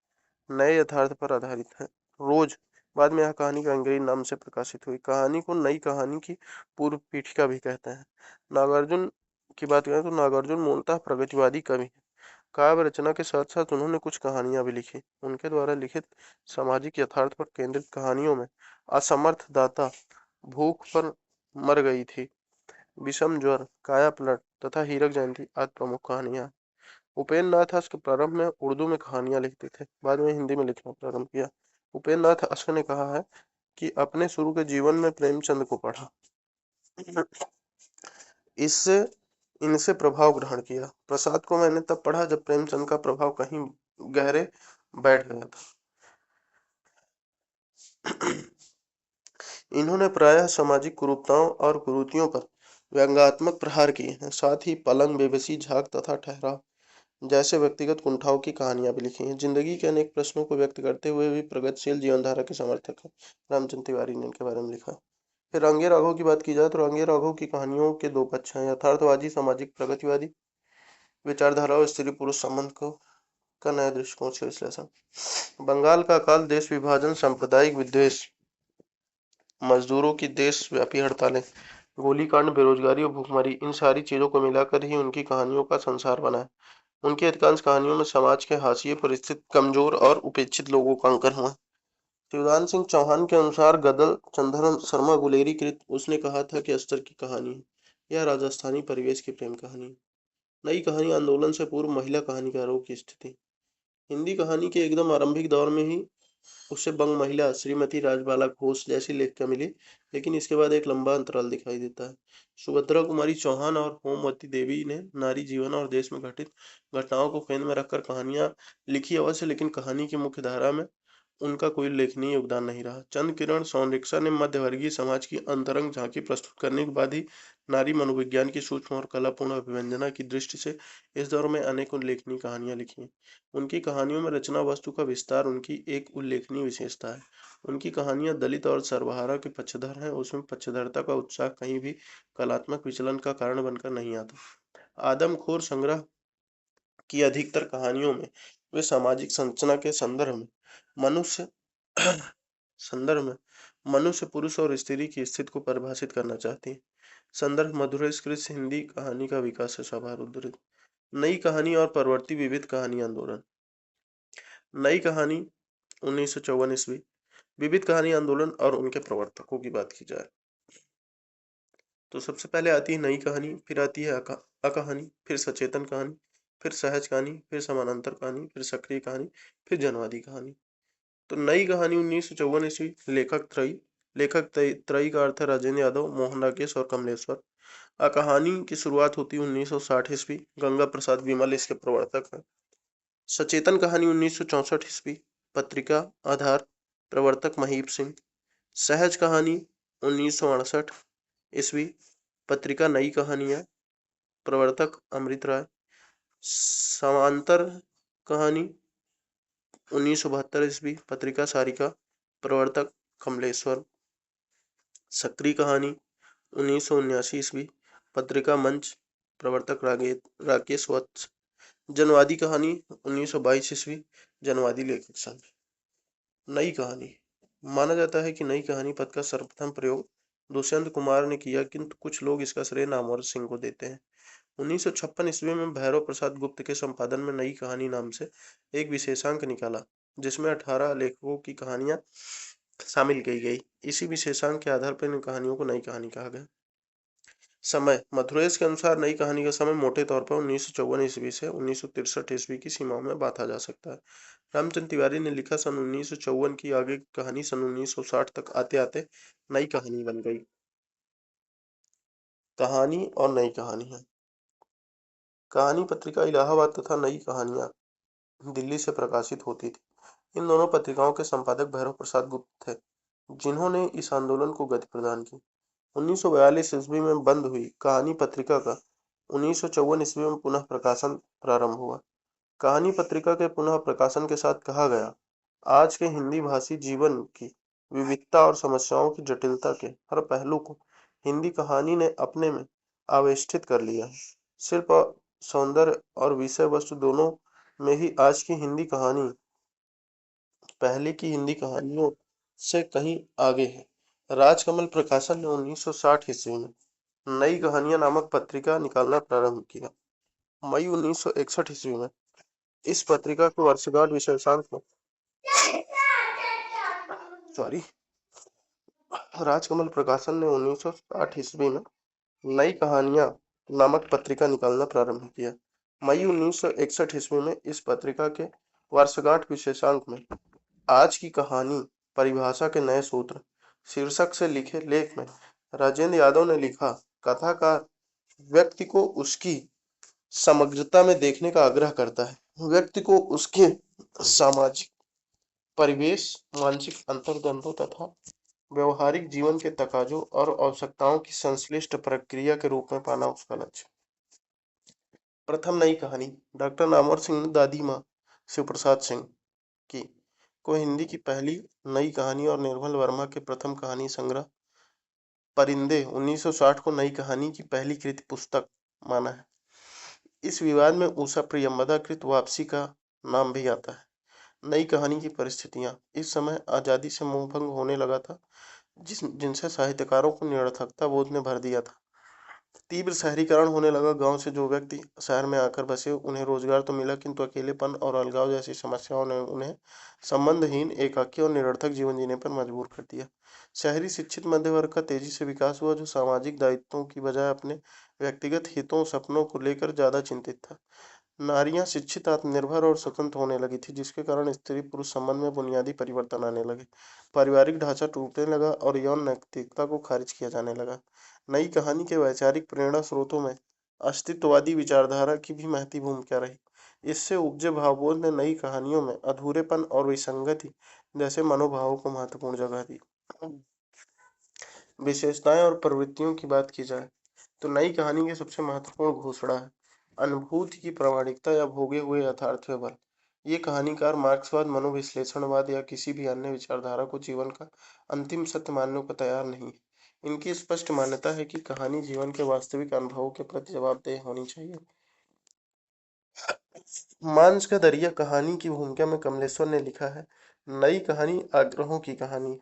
नए यथार्थ पर आधारित है। रोज बाद में यह कहानी गैंग्रीन नाम से प्रकाशित हुई। कहानी को नई कहानी की पूर्व पीठिका भी कहते हैं। नागार्जुन की बात करें तो नागार्जुन मूलतः प्रगतिवादी कवि हैं। काव्य रचना के साथ साथ उन्होंने कुछ कहानियां भी लिखी। उनके द्वारा लिखित सामाजिक यथार्थ पर केंद्रित कहानियों में असमर्थ दाता, भूख पर मर गई थी, विषम ज्वर, काया पलट तथा हीरक जयंती आदि प्रमुख कहानियां। उपेंद्र नाथ अश्क प्रारंभ में उर्दू में कहानियां लिखते थे, बाद में हिंदी में लिखना प्रारंभ किया। उपेंद्र नाथ अश्क ने कहा है कि अपने शुरू के जीवन में प्रेमचंद को पढ़ा, इससे इनसे प्रभाव ग्रहण किया। प्रसाद को मैंने तब पढ़ा जब प्रेमचंद का प्रभाव कहीं गहरे बैठ गया था। इन्होंने प्रायः सामाजिक कुरूपताओं और कुरीतियों पर व्यंग्यात्मक प्रहार किए हैं। साथ ही पलंग, बेबसी, झाग तथा ठहराव जैसे व्यक्तिगत कुंठाओं की कहानियां भी लिखी हैं। जिंदगी के अनेक प्रश्नों को व्यक्त करते हुए भी प्रगतिशील जीवनधारा के समर्थक हैं। रामचंद्र तिवारी ने इनके बारे में लिखा। फिर रंगे राघव की बात की जाए तो रंगे राघव की कहानियों के दो पक्ष हैं, यथार्थवादी सामाजिक प्रगतिवादी विचारधारा और स्त्री पुरुष संबंध को का नया दृष्टिकोण से विश्लेषण। बंगाल का अकाल, देश विभाजन, सांप्रदायिक विद्वेष, मजदूरों की देशव्यापी हड़तालें, गोलीकांड, बेरोजगारी और भूखमरी, इन सारी चीजों को मिलाकर ही उनकी कहानियों का संसार बना है। उनकी अधिकांश कहानियों में समाज के हाशिए पर स्थित कमजोर और उपेक्षित लोगों का अंकन हुआ। शिवदान सिंह चौहान के अनुसार गदल चंद्रन शर्मा गुलेरी कृत उसने कहा था कि अस्तर की कहानी है। यह राजस्थानी परिवेश की प्रेम कहानी है। नई कहानी आंदोलन से पूर्व महिला कहानीकारों की स्थिति। हिंदी कहानी के एकदम आरंभिक दौर में ही उसे बंग महिला, श्रीमती राजबाला घोष जैसी लेखिका मिली, लेकिन इसके बाद एक लंबा अंतराल दिखाई देता है। सुभद्रा कुमारी चौहान और होमवती देवी ने नारी जीवन और देश में घटित घटनाओं को केंद्र में रखकर कहानियां लिखी अवश्य, लेकिन कहानी की मुख्य धारा में उनका कोई उल्लेखनीय योगदान नहीं रहा। चंद किरण सोनरिक्शा ने मध्यवर्गीय समाज की अंतरंग झांकी प्रस्तुत करने के बाद ही नारी मनोविज्ञान की सूक्ष्म और कलापूर्ण अभिव्यंजना की दृष्टि से इस दौर में अनेक उल्लेखनीय कहानियां लिखी। उनकी कहानियों में रचना वस्तु का विस्तार उनकी एक उल्लेखनीय विशेषता है। उनकी कहानियां दलित और सर्वहारा के पक्षधर हैं। उसमें पक्षधरता का उत्साह कहीं भी कलात्मक विचलन का कारण बनकर नहीं आता। आदमखोर संग्रह की अधिकतर कहानियों में वे सामाजिक संरचना के मनुष्य संदर्भ में मनुष्य, पुरुष और स्त्री की स्थिति को परिभाषित करना चाहती है। संदर्भ मधुरेश हिंदी कहानी का विकास है स्वभाव उद्धृत। नई कहानी और परवर्ती विविध कहानी आंदोलन। नई कहानी 1954 ईस्वी। विविध कहानी आंदोलन और उनके प्रवर्तकों की बात की जाए तो सबसे पहले आती है नई कहानी, फिर आती है अकहानी, फिर सचेतन कहानी, फिर सहज कहानी, फिर समानांतर कहानी, फिर सक्रिय कहानी, फिर जनवादी कहानी। तो नई कहानी 1954 ईस्वी। लेखक त्रयी का अर्थ है राजेंद्र यादव, मोहन राकेश और कमलेश्वर। कहानी की शुरुआत होती है 1960 ईस्वी। गंगा प्रसाद विमल इसके प्रवर्तक हैं। सचेतन कहानी 1964 ईस्वी। पत्रिका आधार, प्रवर्तक महीप सिंह। सहज कहानी 1968 ईस्वी। पत्रिका नई कहानियां, प्रवर्तक अमृत राय। समांतर कहानी 1972 ईस्वी। पत्रिका सारिका, प्रवर्तक कमलेश्वर। सक्रिय कहानी 1979 ईस्वी। पत्रिका मंच, प्रवर्तक राकेश वत्स। जनवादी कहानी 1922 ईस्वी। जनवादी लेखक संघ। नई कहानी माना जाता है कि नई कहानी पद का सर्वप्रथम प्रयोग दुष्यंत कुमार ने किया, किंतु कुछ लोग इसका श्रेय नामवर सिंह को देते हैं। 1956 ईस्वी में भैरव प्रसाद गुप्त के संपादन में नई कहानी नाम से एक विशेषांक निकाला, जिसमें 18 लेखकों की कहानियां शामिल की गई। इसी विशेषांक के आधार पर इन कहानियों को नई कहानी कहा गया। समय मथुरेश के अनुसार नई कहानी का समय मोटे तौर पर 1954 ईस्वी से 1963 ईस्वी की सीमाओं में बांटा जा सकता है। रामचंद्र तिवारी ने लिखा सन 1954 की आगे कहानी सन 1960 तक आते आते नई कहानी बन गई। कहानी और नई कहानी है। कहानी पत्रिका इलाहाबाद तथा नई कहानियां दिल्ली से प्रकाशित होती थी। इन दोनों पत्रिकाओं के संपादक भैरव प्रसाद गुप्त थे, जिन्होंने इस आंदोलन को गति प्रदान की। 1942 ईस्वी में बंद हुई कहानी पत्रिका का 1954 ईस्वी में पुनः प्रकाशन प्रारंभ हुआ। कहानी पत्रिका के पुनः प्रकाशन के साथ कहा गया, आज के हिंदी भाषी जीवन की विविधता और समस्याओं की जटिलता के हर पहलू को हिंदी कहानी ने अपने में आवेष्टित कर लिया है। शिल्प सौंदर्य और विषय वस्तु दोनों में ही आज की हिंदी कहानी पहले की हिंदी कहानियों से कहीं आगे है। राजकमल प्रकाशन ने 1960 ईस्वी में नई कहानियां नामक पत्रिका निकालना प्रारंभ किया। मई 1961 ईस्वी में इस पत्रिका के वर्षगांठ विशेषांक में सॉरी राजकमल प्रकाशन ने 1960 ईस्वी में नई कहानियां नामक पत्रिका निकालना प्रारंभ किया। मई 1961 ईस्वी में इस पत्रिका के वर्षगांठ विशेषांक में आज की कहानी परिभाषा के नए सूत्र शीर्षक से लिखे लेख में राजेंद्र यादव ने लिखा, कथाकार व्यक्ति को उसकी समग्रता में देखने का आग्रह करता है। व्यक्ति को उसके सामाजिक परिवेश, मानसिक अंतर्द्वंदों तथा व्यवहारिक जीवन के तकाजों और आवश्यकताओं की संश्लिष्ट प्रक्रिया के रूप में पाना उसका लक्ष्य। प्रथम नई कहानी डॉक्टर नामवर सिंह ने दादी माँ शिवप्रसाद सिंह की को हिंदी की पहली नई कहानी और निर्मल वर्मा के प्रथम कहानी संग्रह परिंदे 1960 को नई कहानी की पहली कृति पुस्तक माना है। इस विवाद में उषा प्रियंवदा कृत वापसी का नाम भी आता है। नई कहानी की परिस्थितियां इस समय आजादी से मोहभंग होने लगा था, जिनसे साहित्यकारों को निरर्थकता बोध ने भर दिया था। तीव्र शहरीकरण होने लगा। गांव से जो व्यक्ति शहर में आकर बसे, उन्हें रोजगार तो मिला, किंतु अकेलेपन और अलगाव जैसी समस्याओं ने उन्हें संबंधहीन, एकाकी और निरर्थक जीवन जीने पर मजबूर कर दिया। शहरी शिक्षित मध्य वर्ग का तेजी से विकास हुआ, जो सामाजिक दायित्वों की बजाय अपने व्यक्तिगत हितों सपनों को लेकर ज्यादा चिंतित था। नारियां शिक्षित, आत्मनिर्भर और स्वतंत्र होने लगी थी, जिसके कारण स्त्री पुरुष संबंध में बुनियादी परिवर्तन आने लगे। पारिवारिक ढांचा टूटने लगा और यौन नैतिकता को खारिज किया जाने लगा। नई कहानी के वैचारिक प्रेरणा स्रोतों में अस्तित्ववादी विचारधारा की भी महती भूमिका रही। इससे उपजे भावबोध ने नई कहानियों में अधूरेपन और विसंगति जैसे मनोभावों को महत्वपूर्ण जगह दी। विशेषताएं और प्रवृत्तियों की बात की जाए तो नई कहानी की सबसे महत्वपूर्ण घोषणा है अनुभूति की प्रामाणिकता या भोगे हुए यथार्थ में बल। ये कहानीकार मार्क्सवाद, मनोविश्लेषणवाद या किसी भी अन्य विचारधारा को जीवन का अंतिम सत्य मानने को तैयार नहीं है। इनकी स्पष्ट मान्यता है कि कहानी जीवन के वास्तविक अनुभवों के प्रति जवाबदेह होनी चाहिए। मांस का दरिया कहानी की भूमिका में कमलेश्वर ने लिखा है, नई कहानी आग्रहों की कहानी है,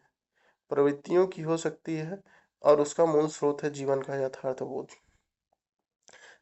प्रवृत्तियों की हो सकती है और उसका मूल स्रोत है जीवन का यथार्थ बोध।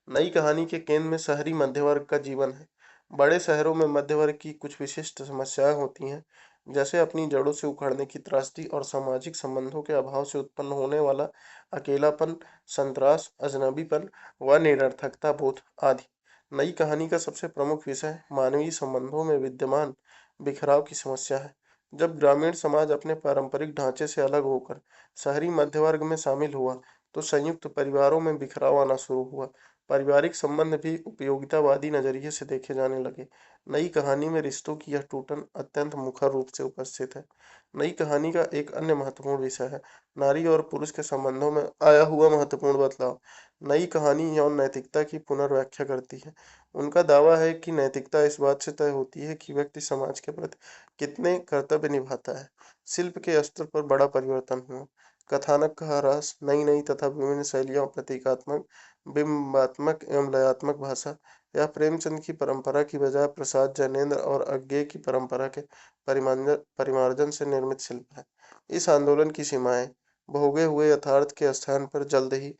नई कहानी के केंद्र में शहरी मध्य वर्ग का जीवन है। बड़े शहरों में मध्य वर्ग की कुछ विशिष्ट समस्याएं होती हैं, जैसे अपनी जड़ों से उखड़ने की त्रासदी और सामाजिक संबंधों के अभाव से उत्पन्न होने वाला अकेलापन, संतरास, अजनबीपन व निरर्थकता बोध आदि। नई कहानी का सबसे प्रमुख विषय मानवीय संबंधों में विद्यमान बिखराव की समस्या है। जब ग्रामीण समाज अपने पारंपरिक ढांचे से अलग होकर शहरी मध्य वर्ग में शामिल हुआ, तो संयुक्त परिवारों में बिखराव आना शुरू हुआ। पारिवारिक संबंध भी उपयोगितावादी नजरिए से देखे जाने लगे। नई कहानी में रिश्तों की यह टूटन अत्यंत मुखर रूप से उपस्थित है। नई कहानी का एक अन्य महत्वपूर्ण विषय है नारी और पुरुष के संबंधों में आया हुआ महत्वपूर्ण बदलाव। नई कहानी यौन नैतिकता की पुनर्व्याख्या करती है। उनका दावा है कि नैतिकता इस बात से तय होती है कि व्यक्ति समाज के प्रति कितने कर्तव्य निभाता है। शिल्प के स्तर पर बड़ा परिवर्तन हुआ। कथानक का ह्रास, नई नई तथा विभिन्न शैलियों, प्रतीकात्मक, बिंबात्मक एवं लयात्मक भाषा, यह प्रेमचंद की परंपरा की बजाय प्रसाद जैनेन्द्र और अज्ञे की परंपरा के परिमार्जन से निर्मित शिल्प है। इस आंदोलन की सीमाएं भोगे हुए यथार्थ के स्थान पर जल्द ही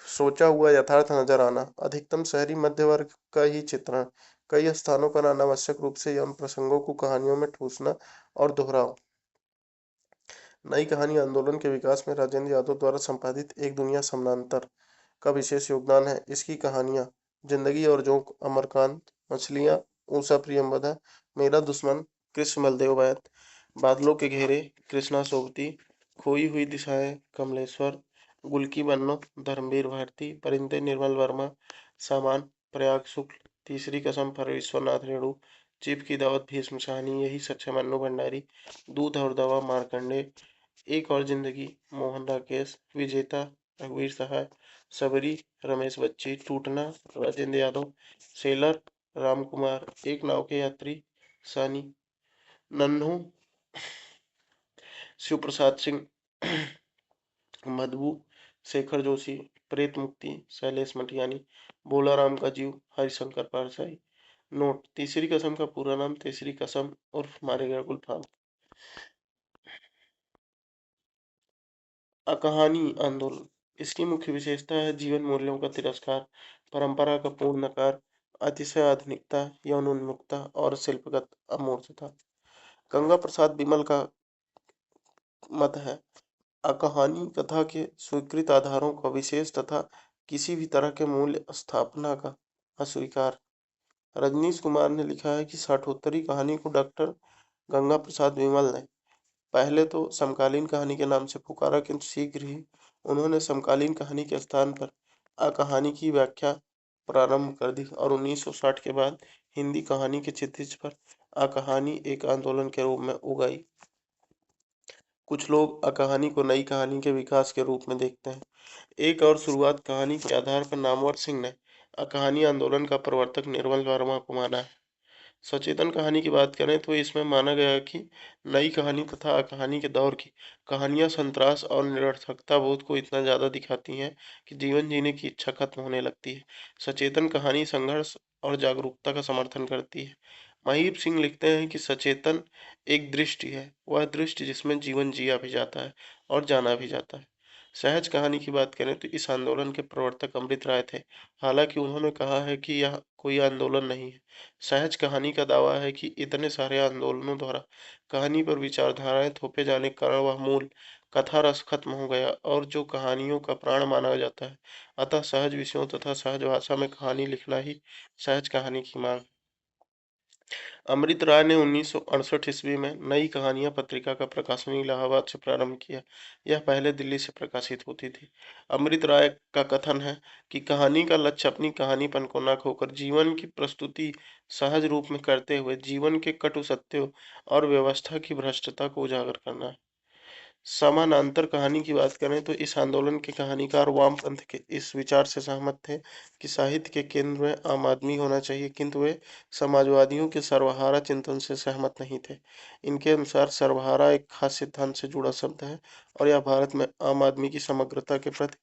सोचा हुआ यथार्थ नजर आना, अधिकतम शहरी मध्य वर्ग का ही चित्रण, कई स्थानों पर अनावश्यक रूप से यौन प्रसंगों को कहानियों में ठूसना और दोहराव। नई कहानी आंदोलन के विकास में राजेंद्र यादव द्वारा संपादित एक दुनिया समानांतर का विशेष योगदान है। इसकी कहानियां जिंदगी और जोंक, अमरकांत, मछलियां, ऊषा प्रियंवदा, मेरा दुश्मन, कृष्ण बलदेव बैत, बादलों के घेरे, कृष्णा सोबती, खोई हुई दिशाएं, कमलेश्वर, गुलकी बन्नो, धर्मवीर भारती, परिंदे निर्मल वर्मा, सामान, प्रयाग शुक्ल, तीसरी कसम परमेश्वरनाथ रेणु, चीफ की दावत भीष्म शाहनी, यही सच है मन्नू भंडारी, दूध और दवा मार्कंडे, एक और जिंदगी मोहन राकेश, विजेता रघुवीर सहाय, सबरी रमेश बच्ची, टूटना राजेंद्र यादव, सेलर राम कुमार, एक नाव के यात्री सानी, नन्हू शिव प्रसाद सिंह, मधु शेखर जोशी, प्रेत मुक्ति शैलेश मटियानी, भोला राम का जीव हरिशंकर पारसाई। नोट: तीसरी कसम का पूरा नाम तीसरी कसम उर्फ मारे गया गुलफाम। अकहानी आंदोलन। इसकी मुख्य विशेषता है जीवन मूल्यों का तिरस्कार, परंपरा का पूर्ण नकार, अतिशय आधुनिकता, यौन उन्मुखता और शिल्पगत अमूर्तता। गंगा प्रसाद बिमल का मत है, अकहानी कथा के स्वीकृत आधारों का विशेष तथा किसी भी तरह के मूल्य स्थापना का अस्वीकार। रजनीश कुमार ने लिखा है कि साठोत्तरी कहानी को डॉक्टर गंगा प्रसाद विमल ने पहले तो समकालीन कहानी के नाम से पुकारा, किंतु शीघ्र ही उन्होंने समकालीन कहानी के स्थान पर अकहानी की व्याख्या प्रारंभ कर दी और 1960 के बाद हिंदी कहानी के क्षितिज पर अकहानी एक आंदोलन के रूप में उगाई। कुछ लोग अकहानी को नई कहानी के विकास के रूप में देखते हैं। एक और शुरुआत कहानी के आधार पर नामवर सिंह ने अकहानी आंदोलन का प्रवर्तक निर्मल वर्मा को माना है। सचेतन कहानी की बात करें तो इसमें माना गया कि नई कहानी तथा कहानी के दौर की कहानियां संतरास और निरर्थकता बोध को इतना ज्यादा दिखाती हैं कि जीवन जीने की इच्छा खत्म होने लगती है। सचेतन कहानी संघर्ष और जागरूकता का समर्थन करती है। महीप सिंह लिखते हैं कि सचेतन एक दृष्टि है, वह दृष्टि जिसमें जीवन जिया भी जाता है और जाना भी जाता है। सहज कहानी की बात करें तो इस आंदोलन के प्रवर्तक अमृत राय थे। हालांकि उन्होंने कहा है कि यह कोई आंदोलन नहीं है। सहज कहानी का दावा है कि इतने सारे आंदोलनों द्वारा कहानी पर विचारधाराएं थोपे जाने के कारण वह मूल कथा रस खत्म हो गया और जो कहानियों का प्राण माना जाता है। अतः सहज विषयों तथा सहज भाषा में कहानी लिखना ही सहज कहानी की मांग। अमृत राय ने 1968 ईस्वी में नई कहानियां पत्रिका का प्रकाशन इलाहाबाद से प्रारंभ किया। यह पहले दिल्ली से प्रकाशित होती थी। अमृत राय का कथन है कि कहानी का लक्ष्य अपनी कहानीपन को न खोकर जीवन की प्रस्तुति सहज रूप में करते हुए जीवन के कटु सत्यों और व्यवस्था की भ्रष्टता को उजागर करना है। समानांतर कहानी की बात करें तो इस आंदोलन के कहानीकार वामपंथ के इस विचार से सहमत थे कि साहित्य के केंद्र में आम आदमी होना चाहिए, किंतु वे समाजवादियों के सर्वहारा चिंतन से सहमत नहीं थे। इनके अनुसार सर्वहारा एक खास सिद्धांत से जुड़ा शब्द है और यह भारत में आम आदमी की समग्रता के प्रति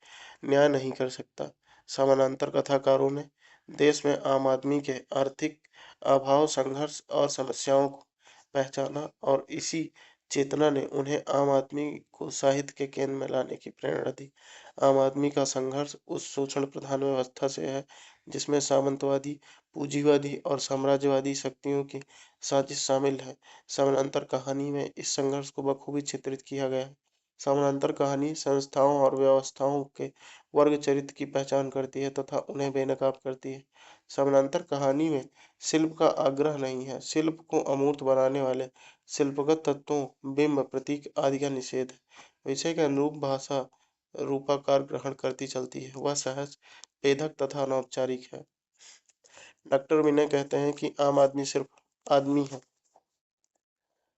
न्याय नहीं कर सकता। समानांतर कथाकारों ने देश में आम आदमी के आर्थिक अभाव, संघर्ष और समस्याओं को पहचाना और इसी चेतना ने उन्हें आम आदमी को साहित्य के केंद्र में लाने की प्रेरणा दी। आम आदमी का संघर्ष उस शोषण प्रधान व्यवस्था से है जिसमें सामंतवादी, पूंजीवादी और साम्राज्यवादी शक्तियों की साजिश शामिल है। समानांतर कहानी में इस संघर्ष को बखूबी चित्रित किया गया है। समानांतर कहानी संस्थाओं और व्यवस्थाओं के वर्ग चरित्र की पहचान करती है तथा उन्हें बेनकाब करती है। समानांतर कहानी में शिल्प का आग्रह नहीं है, शिल्प को अमूर्त बनाने वाले शिल्पगत तत्वों, बिंब, प्रतीक आदि का निषेध है। विषय के अनुरूप भाषा रूपाकार ग्रहण करती चलती है, वह सहज, भेदक तथा अनौपचारिक है। डॉक्टर विनय कहते हैं कि आम आदमी सिर्फ आदमी है,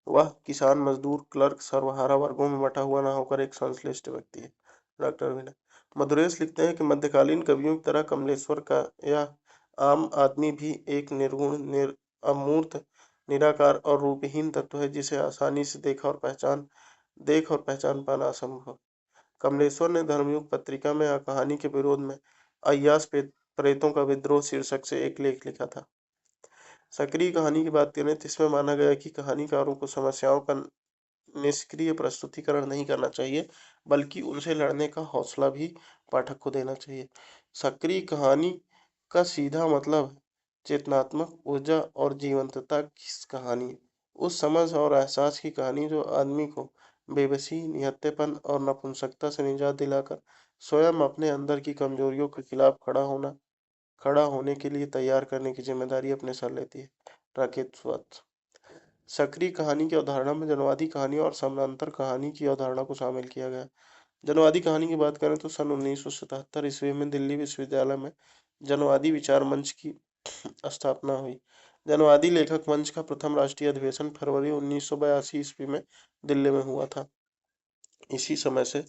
वह किसान, मजदूर, क्लर्क, सर्वहारा वर्गों में बटा हुआ न होकर एक संश्लिष्ट व्यक्ति है। डॉक्टर विनय मधुरेश लिखते हैं कि मध्यकालीन कवियों की तरह कमलेश्वर का यह आम आदमी भी एक निर्गुण, अमूर्त, निराकार और रूपहीन तत्व है जिसे आसानी से देख और पहचान पाना असंभव। कमलेश्वर ने धर्मयुग पत्रिका में कहानी के विरोध में अय्यास प्रेतों का विद्रोह शीर्षक से एक लेख लिखा था। सक्रिय कहानी की बात करें तो इसमें माना गया कि कहानीकारों को समस्याओं का निष्क्रिय प्रस्तुतिकरण नहीं करना चाहिए, बल्कि उनसे लड़ने का हौसला भी पाठक को देना चाहिए। सक्रिय कहानी का सीधा मतलब है चेतनात्मक ऊर्जा और जीवंतता की कहानी, उस समझ और एहसास की कहानी जो आदमी को बेबसी, निहत्तेपन और नपुंसकता से निजात दिलाकर स्वयं अपने अंदर की कमजोरियों के खिलाफ खड़ा होने के लिए तैयार करने की जिम्मेदारी अपने सर लेती है। राकेश वत्स। सक्रिय कहानी की अवधारणा में जनवादी कहानी और समानांतर कहानी की अवधारणा को शामिल किया गया। जनवादी कहानी की बात करें तो सन 1977 ईस्वी में दिल्ली विश्वविद्यालय में जनवादी विचार मंच की स्थापना हुई। जनवादी लेखक मंच का प्रथम राष्ट्रीय अधिवेशन फरवरी 1982 ईस्वी में दिल्ली में हुआ था। इसी समय से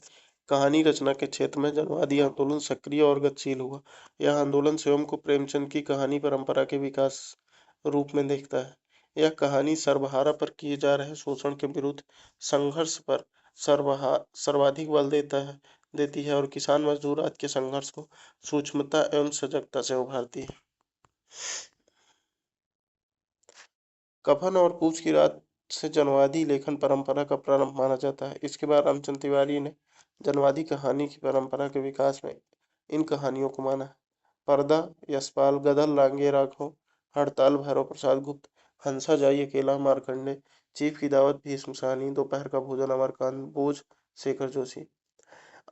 कहानी रचना के क्षेत्र में जनवादी आंदोलन सक्रिय और गतिशील हुआ। यह आंदोलन स्वयं को प्रेमचंद की कहानी परंपरा के विकास रूप में देखता है। यह कहानी सर्वहारा पर किए जा रहे शोषण के विरुद्ध संघर्ष पर सर्वाधिक बल देती है और किसान मजदूर आज के संघर्ष को सूक्ष्मता एवं सजगता से उभारती है। कफन और पूछ की रात से जनवादी लेखन परंपरा का प्रारंभ माना जाता है। इसके बाद रामचंद्र तिवारी ने जनवादी कहानी की परंपरा के विकास में इन कहानियों को माना है। पर्दा, यशपाल, गदर, लांगे राघव, हड़ताल, भैरव प्रसाद गुप्त, हंसा जाई अकेला, मार्कंडे, चीफ की दावत, भीष्म साहनी, दोपहर का भोजन, अमरकांत, बोझ, शेखर जोशी।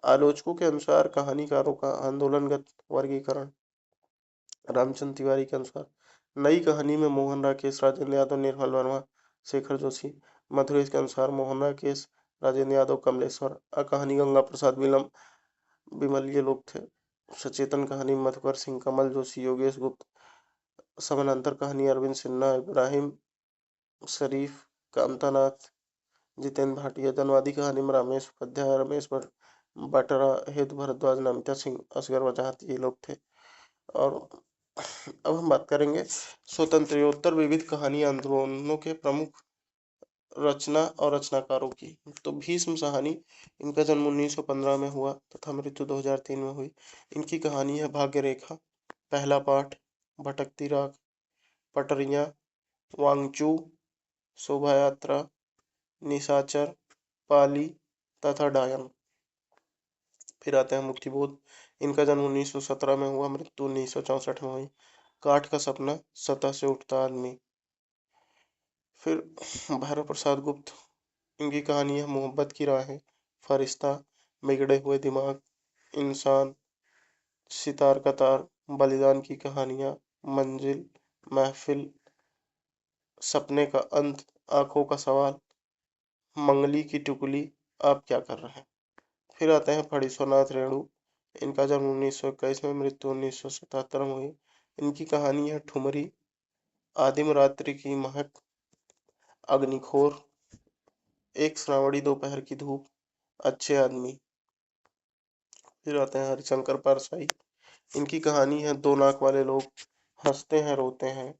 आलोचकों के अनुसार कहानीकारों का आंदोलनगत वर्गीकरण। रामचंद्र तिवारी के अनुसार नई कहानी में मोहन राकेश, राजेंद्र यादव, निर्मल वर्मा, शेखर जोशी। मधुरेश के अनुसार मोहन राकेश, राजेंद्र यादव, कमलेश्वर। कहानी गंगा प्रसाद विमल ये लोग थे। सचेतन कहानी मधुकर सिंह, कमल जोशी, योगेश गुप्त। समानांतर कहानी अरविंद सिन्हा, इब्राहिम शरीफ, कामतानाथ, जितेंद्र भाटिया। जनवादी कहानी में रमेश उपाध्याय, रमेश बटरा, हेतु भारद्वाज, नमिता सिंह, असगर वजाहत ये लोग थे। और अब हम बात करेंगे स्वतंत्रोत्तर विविध कहानी आंदोलनों के प्रमुख रचना और रचनाकारों की। तो भीष्म साहनी, इनका जन्म 1915 में हुआ तथा मृत्यु 2003 में हुई। इनकी कहानी है भाग्य रेखा, पहला पाठ, भटकती राख, पटरियां, वांगचू, शोभा यात्रा, निशाचर, पाली तथा डायन। फिर आते हैं मुक्तिबोध, इनका जन्म 1917 में हुआ, मृत्यु 1964 में हुई। काठ का सपना, सतह से उठता आदमी। फिर भैरव प्रसाद गुप्त, इनकी कहानी है मोहब्बत की राहें, फरिश्ता, बिगड़े हुए दिमाग, इंसान, सितार का तार, बलिदान की कहानियां, मंजिल, महफिल, सपने का अंत, आंखों का सवाल, मंगली की टुकली, आप क्या कर रहे हैं। फिर आते हैं फणीश्वरनाथ रेणु, इनका जन्म 1921 में, मृत्यु 1977 में हुई। इनकी कहानी है ठुमरी, आदिम रात्रि की महक, अग्निखोर, एक श्रावणी दोपहर की धूप, अच्छे आदमी। फिर आते हैं हरिशंकर परसाई, इनकी कहानी है दो नाक वाले लोग, हंसते हैं रोते हैं,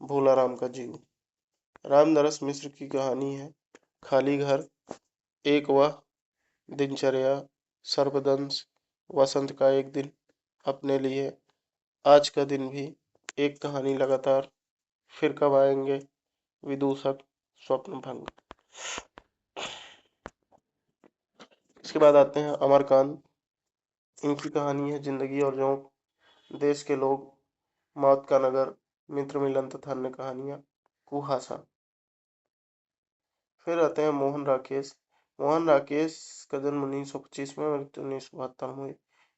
भोला राम का जीव। रामनरस मिश्र की कहानी है खाली घर, एक वह दिनचर्या, सर्पदंश, वसंत का एक दिन, अपने लिए, आज का दिन भी, एक कहानी लगातार, फिर कब आएंगे, विदूषक, स्वप्न भंग। इसके बाद आते हैं अमरकांत, इनकी कहानी है जिंदगी और जोंक, देश के लोग, मौत का नगर, मित्र मिलन तथा अन्य कहानियां, कुहासा। फिर आते हैं मोहन राकेश का जन्म 1925 में, मृत्यु 1972 में हुई।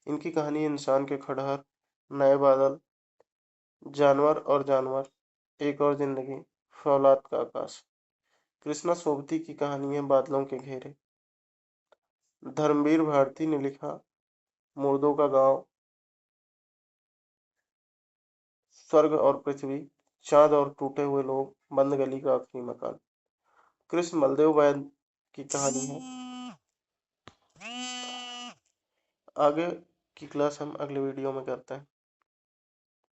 इनकी कहानी इंसान के खड़हर, नए बादल, जानवर और जानवर, एक और जिंदगी, फौलाद का आकाश। कृष्णा सोबती की कहानी है बादलों के घेरे। धर्मवीर भारती ने लिखा मुर्दों का गांव, स्वर्ग और पृथ्वी, चांद और टूटे हुए लोग, बंद गली का आखिरी मकान। कृष्ण बलदेव वैद की कहानी है। आगे की क्लास हम अगले वीडियो में करते हैं।